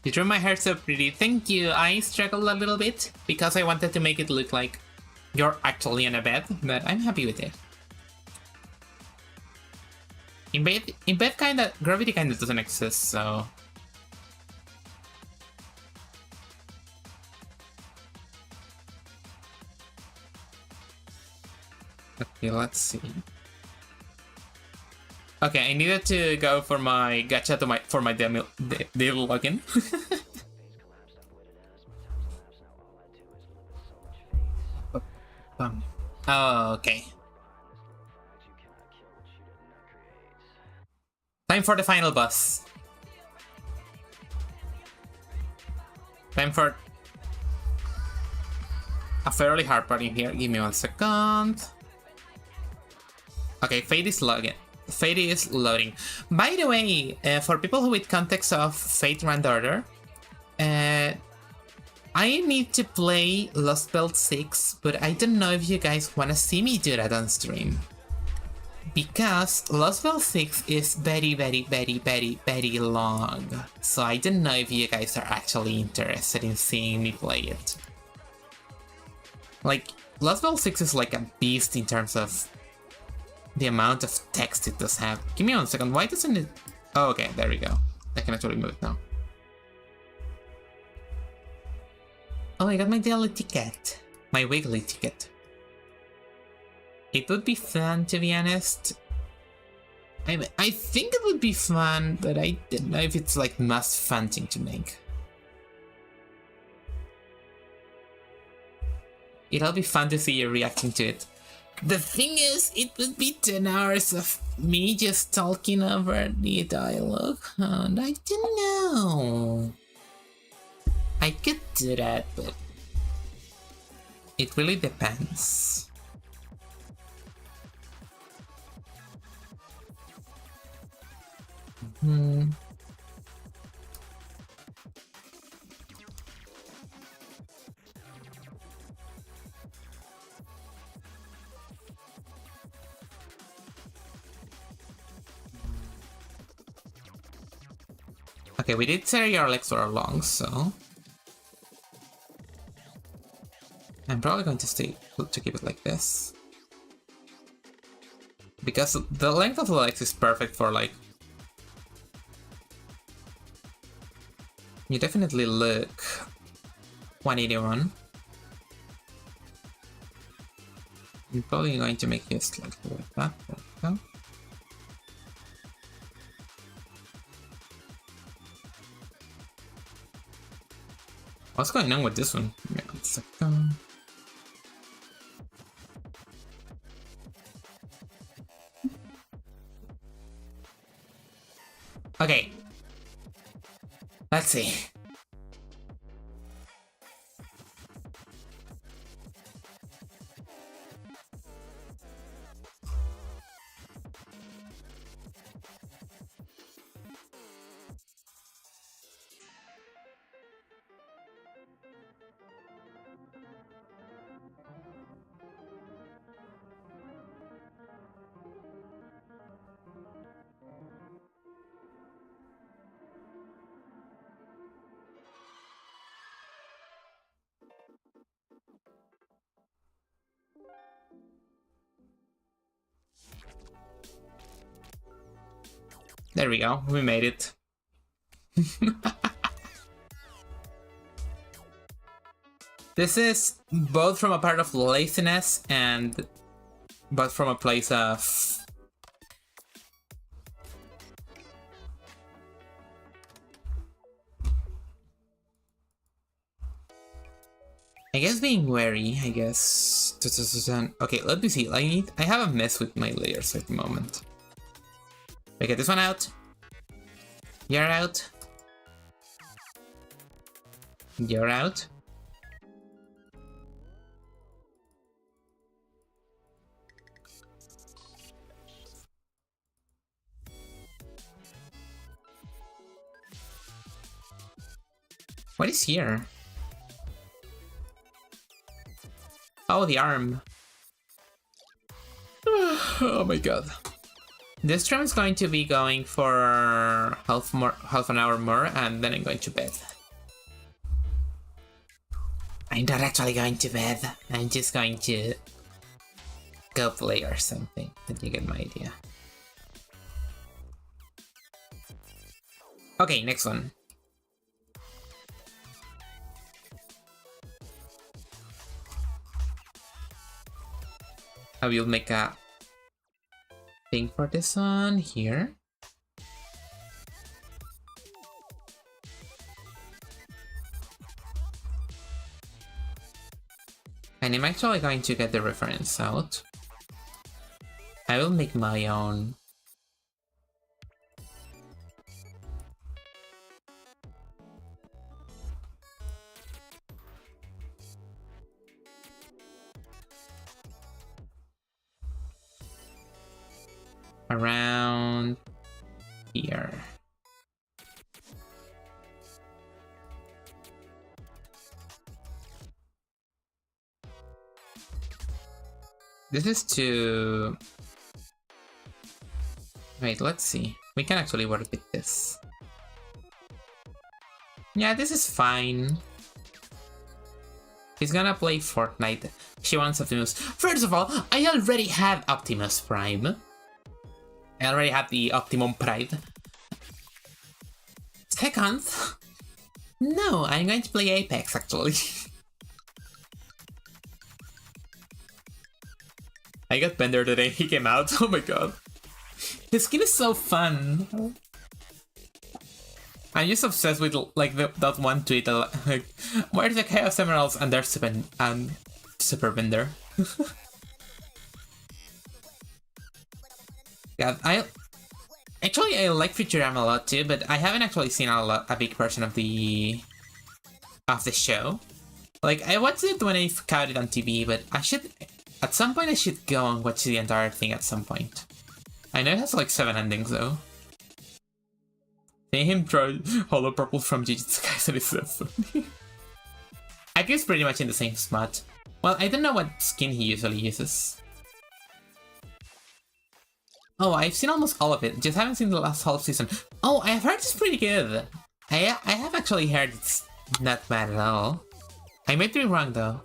You drew my hair so pretty. Thank you. I struggled a little bit because I wanted to make it look like you're actually in a bed, but I'm happy with it. In bed kinda, gravity kinda doesn't exist, so... Okay, let's see. Okay, I needed to go for my gacha for my demo login. Oh, okay. Time for the final boss. Time for a fairly hard part in here. Give me 1 second. Okay, Fate is loading. By the way, for people who with context of Fate Grand Order, I need to play Lost Belt 6, but I don't know if you guys want to see me do that on stream. Because Lost Belt 6 is very long. So I don't know if you guys are actually interested in seeing me play it. Like, Lost Belt 6 is like a beast in terms of the amount of text it does have. Give me 1 second, why doesn't it... Oh, okay, there we go. I can actually move it now. Oh, I got my daily ticket. My weekly ticket. It would be fun, to be honest. I think it would be fun, but I don't know if it's like most fun thing to make. It'll be fun to see you reacting to it. The thing is, it would be 10 hours of me just talking over the dialogue, and I don't know. I could do that, but it really depends. Okay, we did say our legs were long, so I'm probably going to stay to keep it like this. Because the length of the legs is perfect for like... You definitely look 181. I'm probably going to make it slightly like that. There we go. What's going on with this one? Yeah, it's like, okay. Let's see. There we go, we made it. This is both from a part of laziness and but from a place of I guess being wary, I guess. Okay, let me see. I have a mess with my layers at the moment. We get this one out. You're out. You're out. What is here? Oh, the arm. Oh my god. This stream is going to be going for half an hour more, and then I'm going to bed. I'm not actually going to bed. I'm just going to go play or something. Did you get my idea? Okay, next one. I will make a thing for this one here. And I'm actually going to get the reference out. I will make my own. Around here. This is to... Wait, let's see. We can actually work with this. Yeah, this is fine. He's gonna play Fortnite. She wants Optimus. First of all, I already have Optimus Prime. I already have the Optimum Pride. second? No, I'm going to play Apex actually. I got Bender the day he came out. Oh my god. His skin is so fun. I'm just obsessed with like that one tweet like, where's the Chaos Emeralds and there's Super Bender. Yeah, I like Futurama a lot too, but I haven't actually seen a big portion of the show. Like I watched it when I caught it on TV, but at some point I should go and watch the entire thing at some point. I know it has like 7 endings though. Seeing him draw Hollow Purple from Jujutsu Kaisen is so funny. I guess pretty much in the same spot. Well, I don't know what skin he usually uses. Oh, I've seen almost all of it, just haven't seen the last half season. Oh, I've heard it's pretty good. I have actually heard it's not bad at all. I might be wrong though.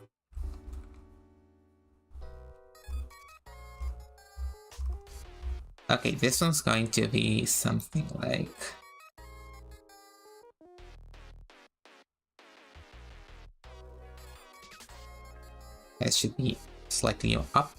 Okay, this one's going to be something like... It should be slightly up.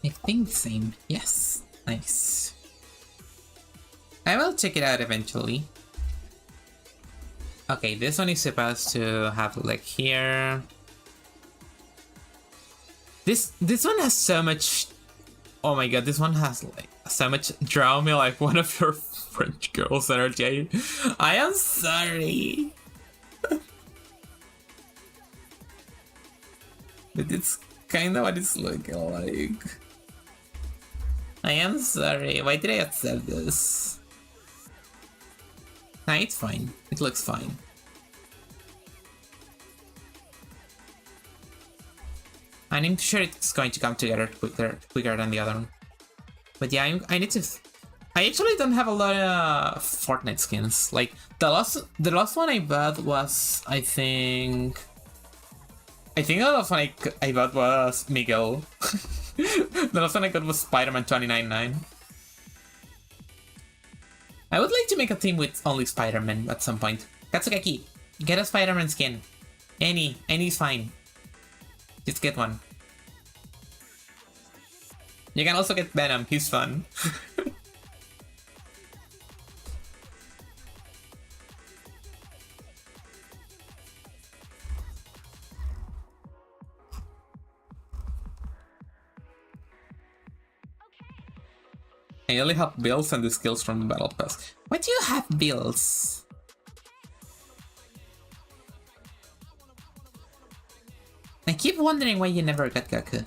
I think the same. Yes. Nice. I will check it out eventually. Okay, this one is supposed to have like here. This one has so much... Oh my god, this one has like so much draw me like one of your French girls energy. I am sorry. But it's kind of what it's looking like. I am sorry. Why did I accept this? Nah, it's fine. It looks fine. And I'm sure it's going to come together quicker than the other one. But yeah, I need to... I actually don't have a lot of Fortnite skins. Like, the last one I bought was, I think the last one I got was Miguel. The last one I got was Spider-Man 299. I would like to make a team with only Spider-Man at some point. Katsukaki, get a Spider-Man skin. Any's fine. Just get one. You can also get Venom, he's fun. I only have bills and the skills from the battle pass. Why do you have bills? I keep wondering why you never got Gaku.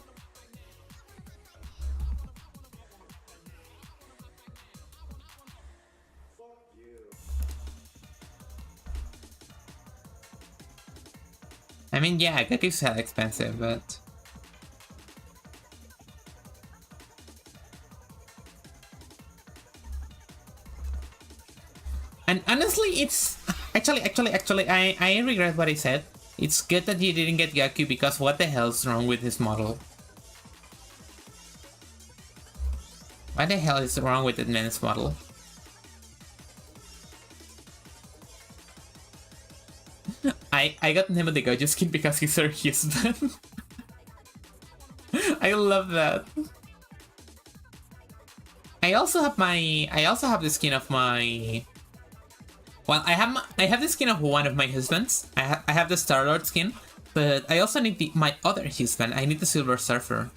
I mean, yeah, Gaku's hell expensive, but... And honestly, it's... Actually, I regret what I said. It's good that you didn't get Gaku because what the hell's wrong with his model? What the hell is wrong with the man's model? I got Nemo the Gojo skin because he's her husband. I love that. I also have the skin of my... Well, I have the skin of one of my husbands. I have the Star-Lord skin, but I also need my other husband. I need the Silver Surfer.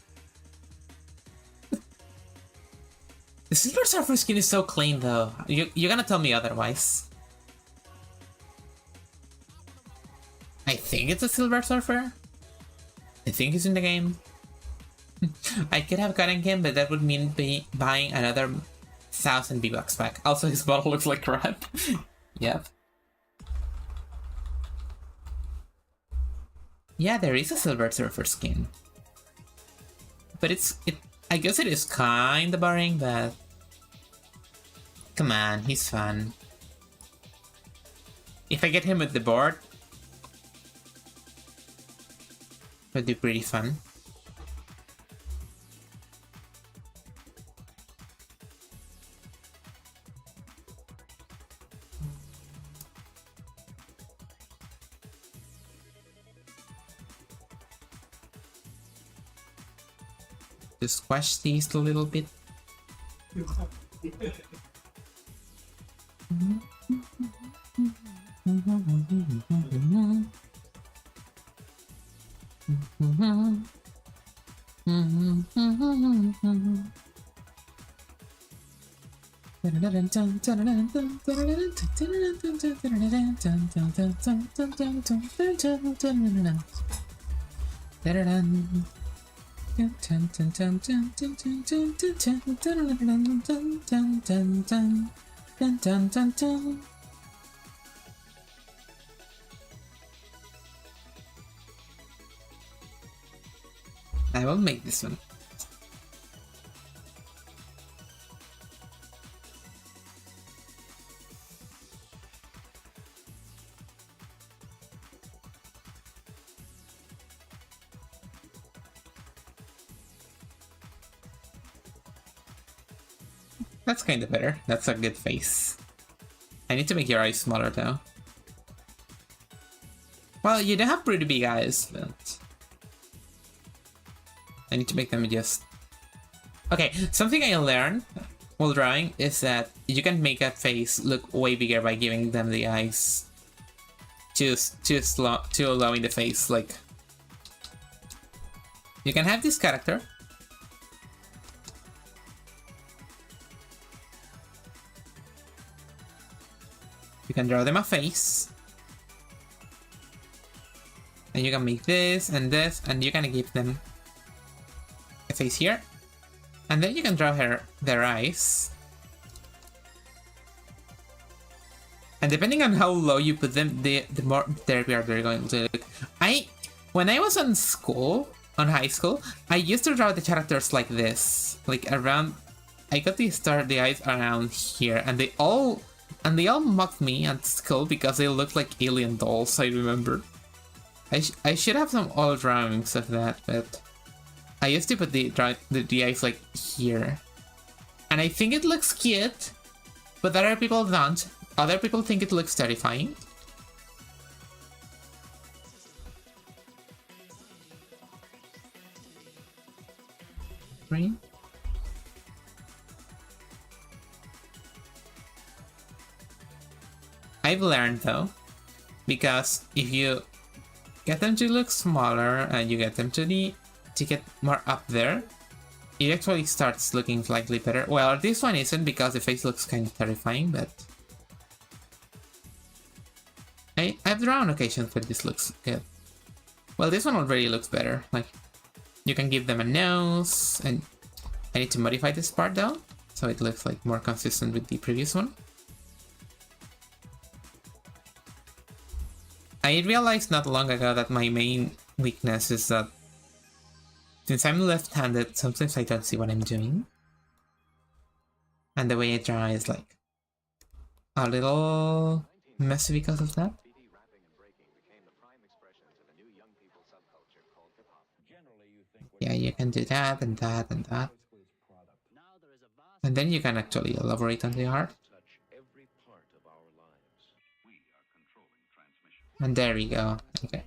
The Silver Surfer skin is so clean, though. You're gonna tell me otherwise. think it's a Silver Surfer. I think he's in the game. I could have gotten him, but that would mean buying another 1,000 V-Bucks back. Also, his bottle looks like crap. Yep. Yeah, there is a Silver Surfer skin. But I guess it is kinda boring, but... Come on, he's fun. If I get him with the board, it would be pretty fun. Just squash these a little bit. I will make this one. That's kind of better. That's a good face. I need to make your eyes smaller though. Well, you don't have pretty big eyes, but... I need to make them just... Okay, something I learned while drawing is that you can make a face look way bigger by giving them the eyes too low in the face. Like, you can have this character. You can draw them a face. And you can make this, and you can give them a face here. And then you can draw their eyes. And depending on how low you put them, the more derpy they're going to look. When I was on high school, I used to draw the characters like this. Like around, I got the eyes around here, and they all mocked me at school because they looked like alien dolls, I remember. I should have some old drawings of that, but I used to put the eyes like here. And I think it looks cute, but other people don't. Other people think it looks terrifying. Green. I've learned though, because if you get them to look smaller and you get them to get more up there, it actually starts looking slightly better. Well, this one isn't because the face looks kind of terrifying, but I've drawn occasions where this looks good. Well, this one already looks better. Like, you can give them a nose, and I need to modify this part though, so it looks like more consistent with the previous one. I realized not long ago that my main weakness is that since I'm left-handed, sometimes I don't see what I'm doing. And the way I draw is like a little messy because of that. Yeah, you can do that and that and that. And then you can actually elaborate on the art. And there we go. Okay.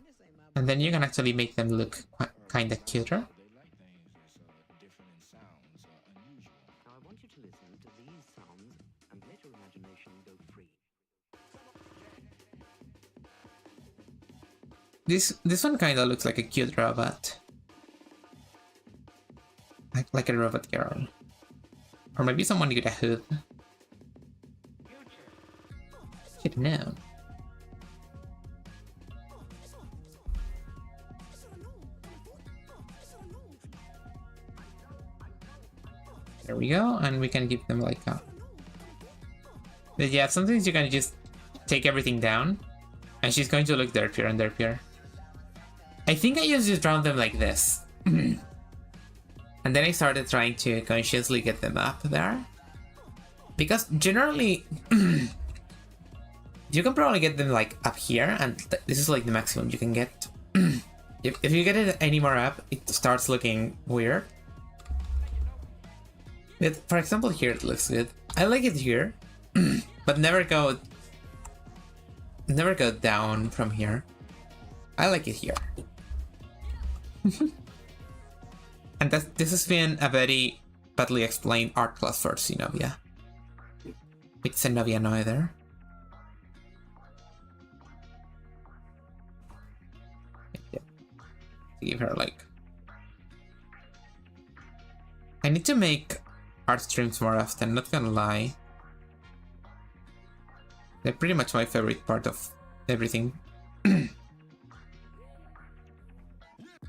And then you can actually make them look kind of cuter. This one kind of looks like a cute robot. Like a robot girl. Or maybe someone with a hood. Should know. There we go, and we can give them like a... But yeah, sometimes you can just take everything down, and she's going to look derpier and derpier. I think I just drawn them like this. And then I started trying to consciously get them up there. Because generally, you can probably get them like up here, and this is like the maximum you can get. If you get it any more up, it starts looking weird. But for example, here it looks good. I like it here, but never go down from here. I like it here. And this has been a very badly explained art class for Xenovia. With Xenovia Noether. Give her like... I need to make art streams more often, not gonna lie. They're pretty much my favorite part of everything.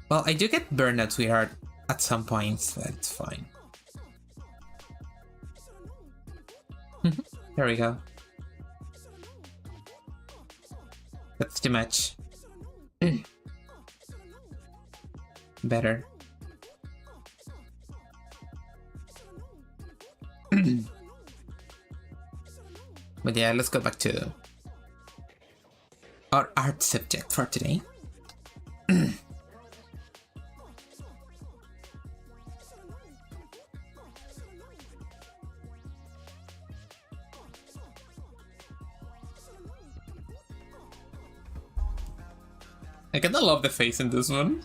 Well, I do get burnouts with art at some points, but it's fine. There we go. That's too much. Better. But yeah, let's go back to our art subject for today. I kinda love the face in this one.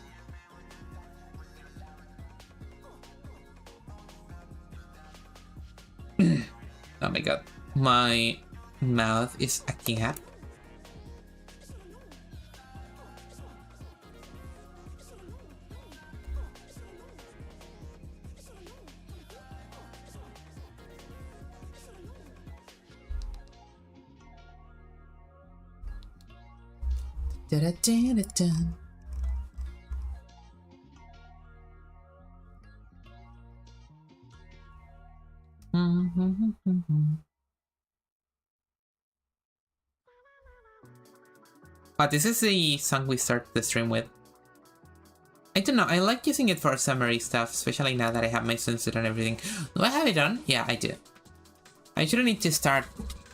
Oh my god, my mouth is acting up. Da-da-da-da-da. Oh, this is the song we start the stream with. I don't know, I like using it for summary stuff, especially now that I have my swimsuit and everything. Do I have it on? Yeah, I do. I shouldn't need to start...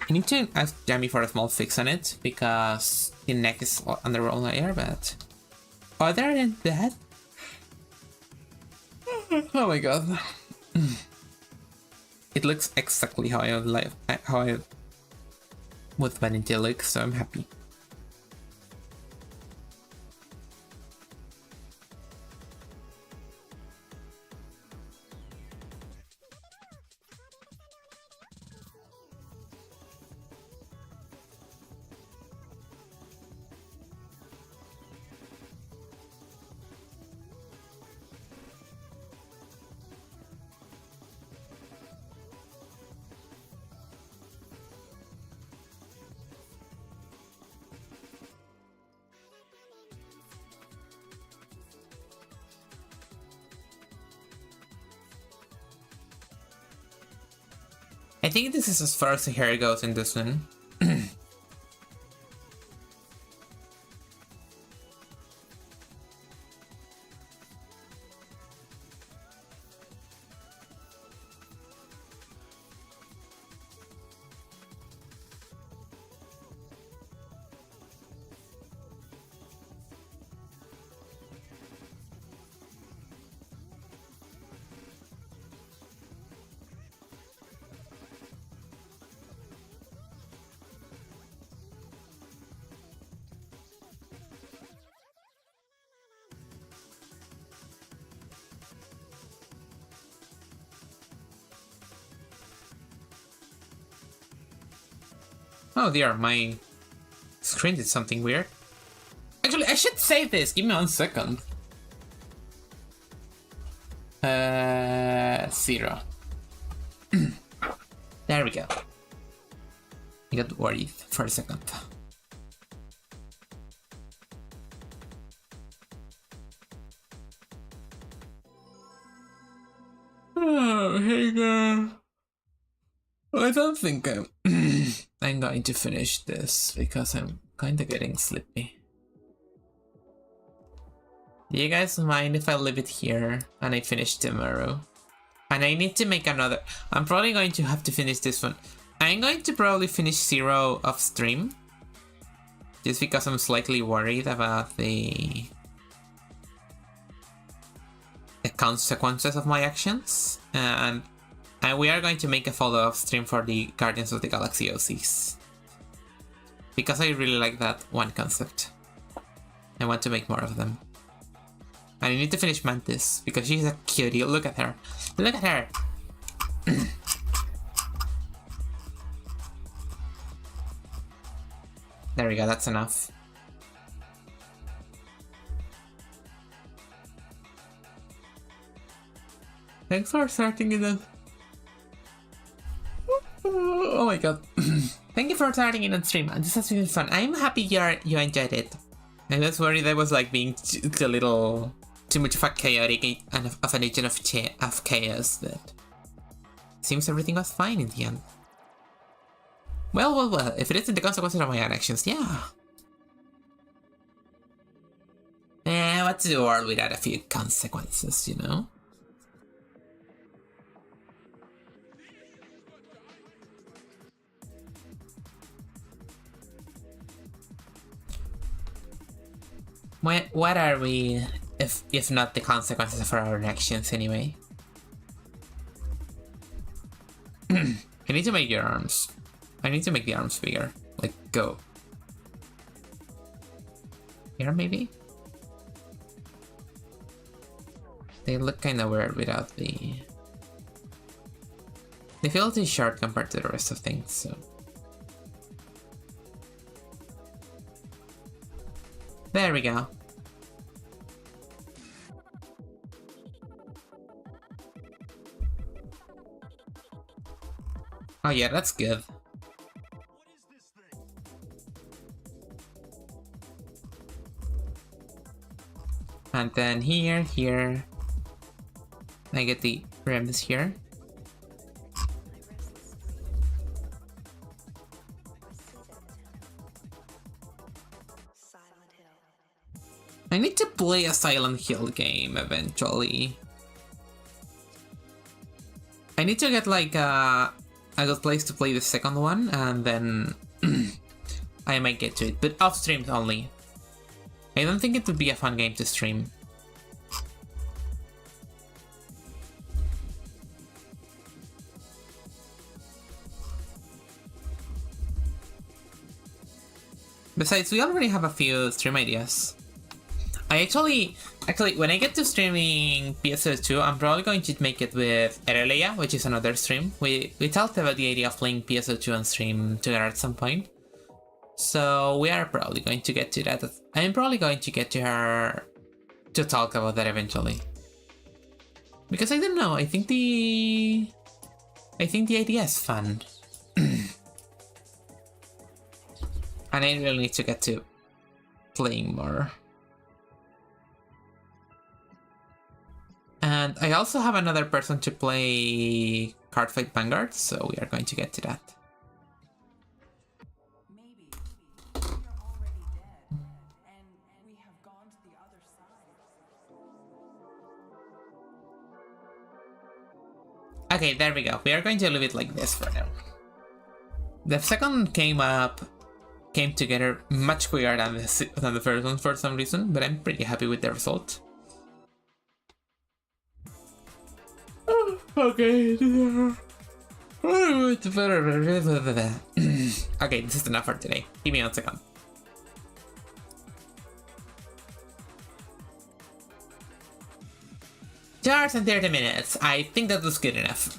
I need to ask Jamie for a small fix on it, because the neck is under all layer, but... Other than that... Oh my god. It looks exactly how I would want it to look, so I'm happy. I think this is as far as the hair goes in this one. Oh dear, my screen did something weird. Actually, I should save this. Give me 1 second. 0. There we go. I got worried for a second. Oh, hey girl. I don't think I'm going to finish this because I'm kind of getting sleepy. Do you guys mind if I leave it here and I finish tomorrow? And I need to make another. I'm probably going to have to finish this one. I'm going to probably finish 0 off stream. Just because I'm slightly worried about the consequences of my actions. And we are going to make a follow-up stream for the Guardians of the Galaxy OCs. Because I really like that one concept. I want to make more of them. And I need to finish Mantis, because she's a cutie. Look at her. Look at her! There we go, that's enough. Thanks for starting in the... Oh my god. Thank you for starting in on stream. This has been fun. I'm happy you enjoyed it. I was worried I was like being a little too much of a chaotic and of an agent of chaos, but seems everything was fine in the end. Well, if it isn't the consequences of my own actions, yeah. What's the world without a few consequences, you know? What are we, if not the consequences of our actions anyway? I need to make your arms. I need to make the arms bigger. Like, go. Here, maybe? They look kinda weird without the... They feel too short compared to the rest of things, so... There we go. Oh yeah, that's good. And then here, I get the rims here. I need to play a Silent Hill game eventually. I need to get like a good place to play the second one, and then I might get to it, but off streams only. I don't think it would be a fun game to stream. Besides, we already have a few stream ideas. I actually, when I get to streaming PSO2, I'm probably going to make it with Ereleia, which is another stream. We talked about the idea of playing PSO2 on stream together at some point. So we are probably going to get to that. I'm probably going to get to her to talk about that eventually. Because I don't know, I think the idea is fun. And I really need to get to playing more. And I also have another person to play Cardfight Vanguard, so we are going to get to that. Maybe we are already dead, and we have gone to the other side. Okay, there we go. We are going to leave it like this for now. The second came together much quicker than the first one for some reason, but I'm pretty happy with the result. Okay. Okay, this is enough for today. Give me 1 second. Hours and 30 minutes. I think that was good enough.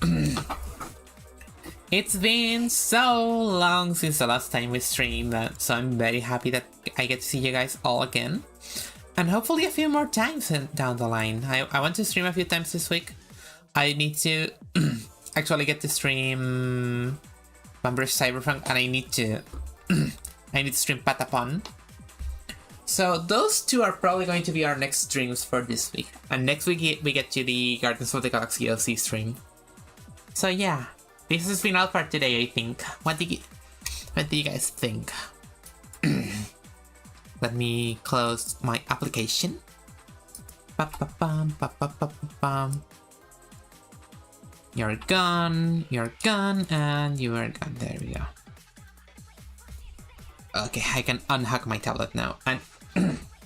It's been so long since the last time we streamed, so I'm very happy that I get to see you guys all again. And hopefully a few more times down the line. I want to stream a few times this week. I need to actually get to stream Vampire Cyberpunk, and I need to stream Patapon. So those two are probably going to be our next streams for this week. And next week we get to the Guardians of the Galaxy OC stream. So yeah, this has been all for today, I think. What do you guys think? Let me close my application. Ba-ba-bum, ba-ba-ba-bum. You're gone, and you are gone. There we go. Okay, I can unhack my tablet now. And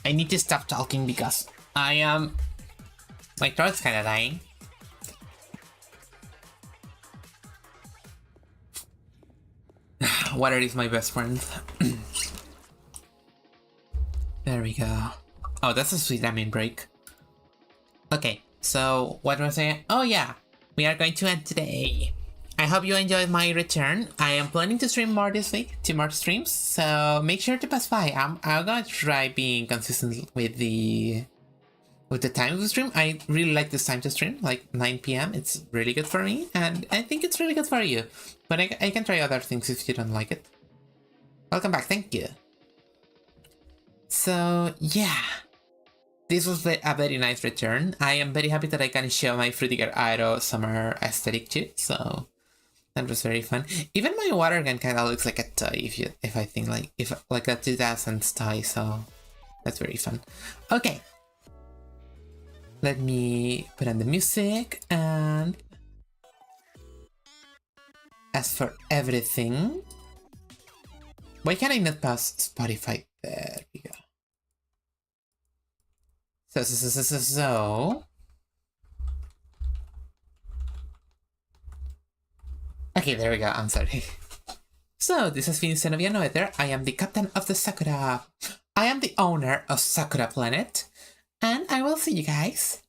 I need to stop talking because I am... my throat's kinda dying. Water is my best friend. There we go. Oh, that's a sweet ramen break. Okay, so what was I saying? Oh yeah, we are going to end today. I hope you enjoyed my return. I am planning to stream more this week, 2 more streams, so make sure to pass by. I'm gonna try being consistent with the time of the stream. I really like this time to stream, like 9 PM. It's really good for me, and I think it's really good for you. But I can try other things if you don't like it. Welcome back, thank you. So yeah, this was a very nice return. I am very happy that I can show my Fruitiger Aero summer aesthetic too, so that was very fun. Even my water gun kind of looks like a toy if I think like a 2000s toy, so that's very fun. Okay, let me put on the music, and as for everything, why can I not pass Spotify? There we go. So. Okay, there we go. I'm sorry. So, this has been Xenovia Noether. I am the captain of the Sakura. I am the owner of Sakura Planet. And I will see you guys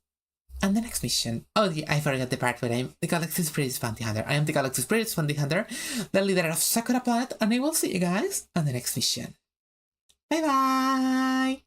on the next mission. Oh, yeah, I forgot the part where I'm the Galaxy's Greatest Bounty Hunter. I am the Galaxy's Greatest Bounty Hunter, the leader of Sakura Planet, and I will see you guys on the next mission. Bye bye!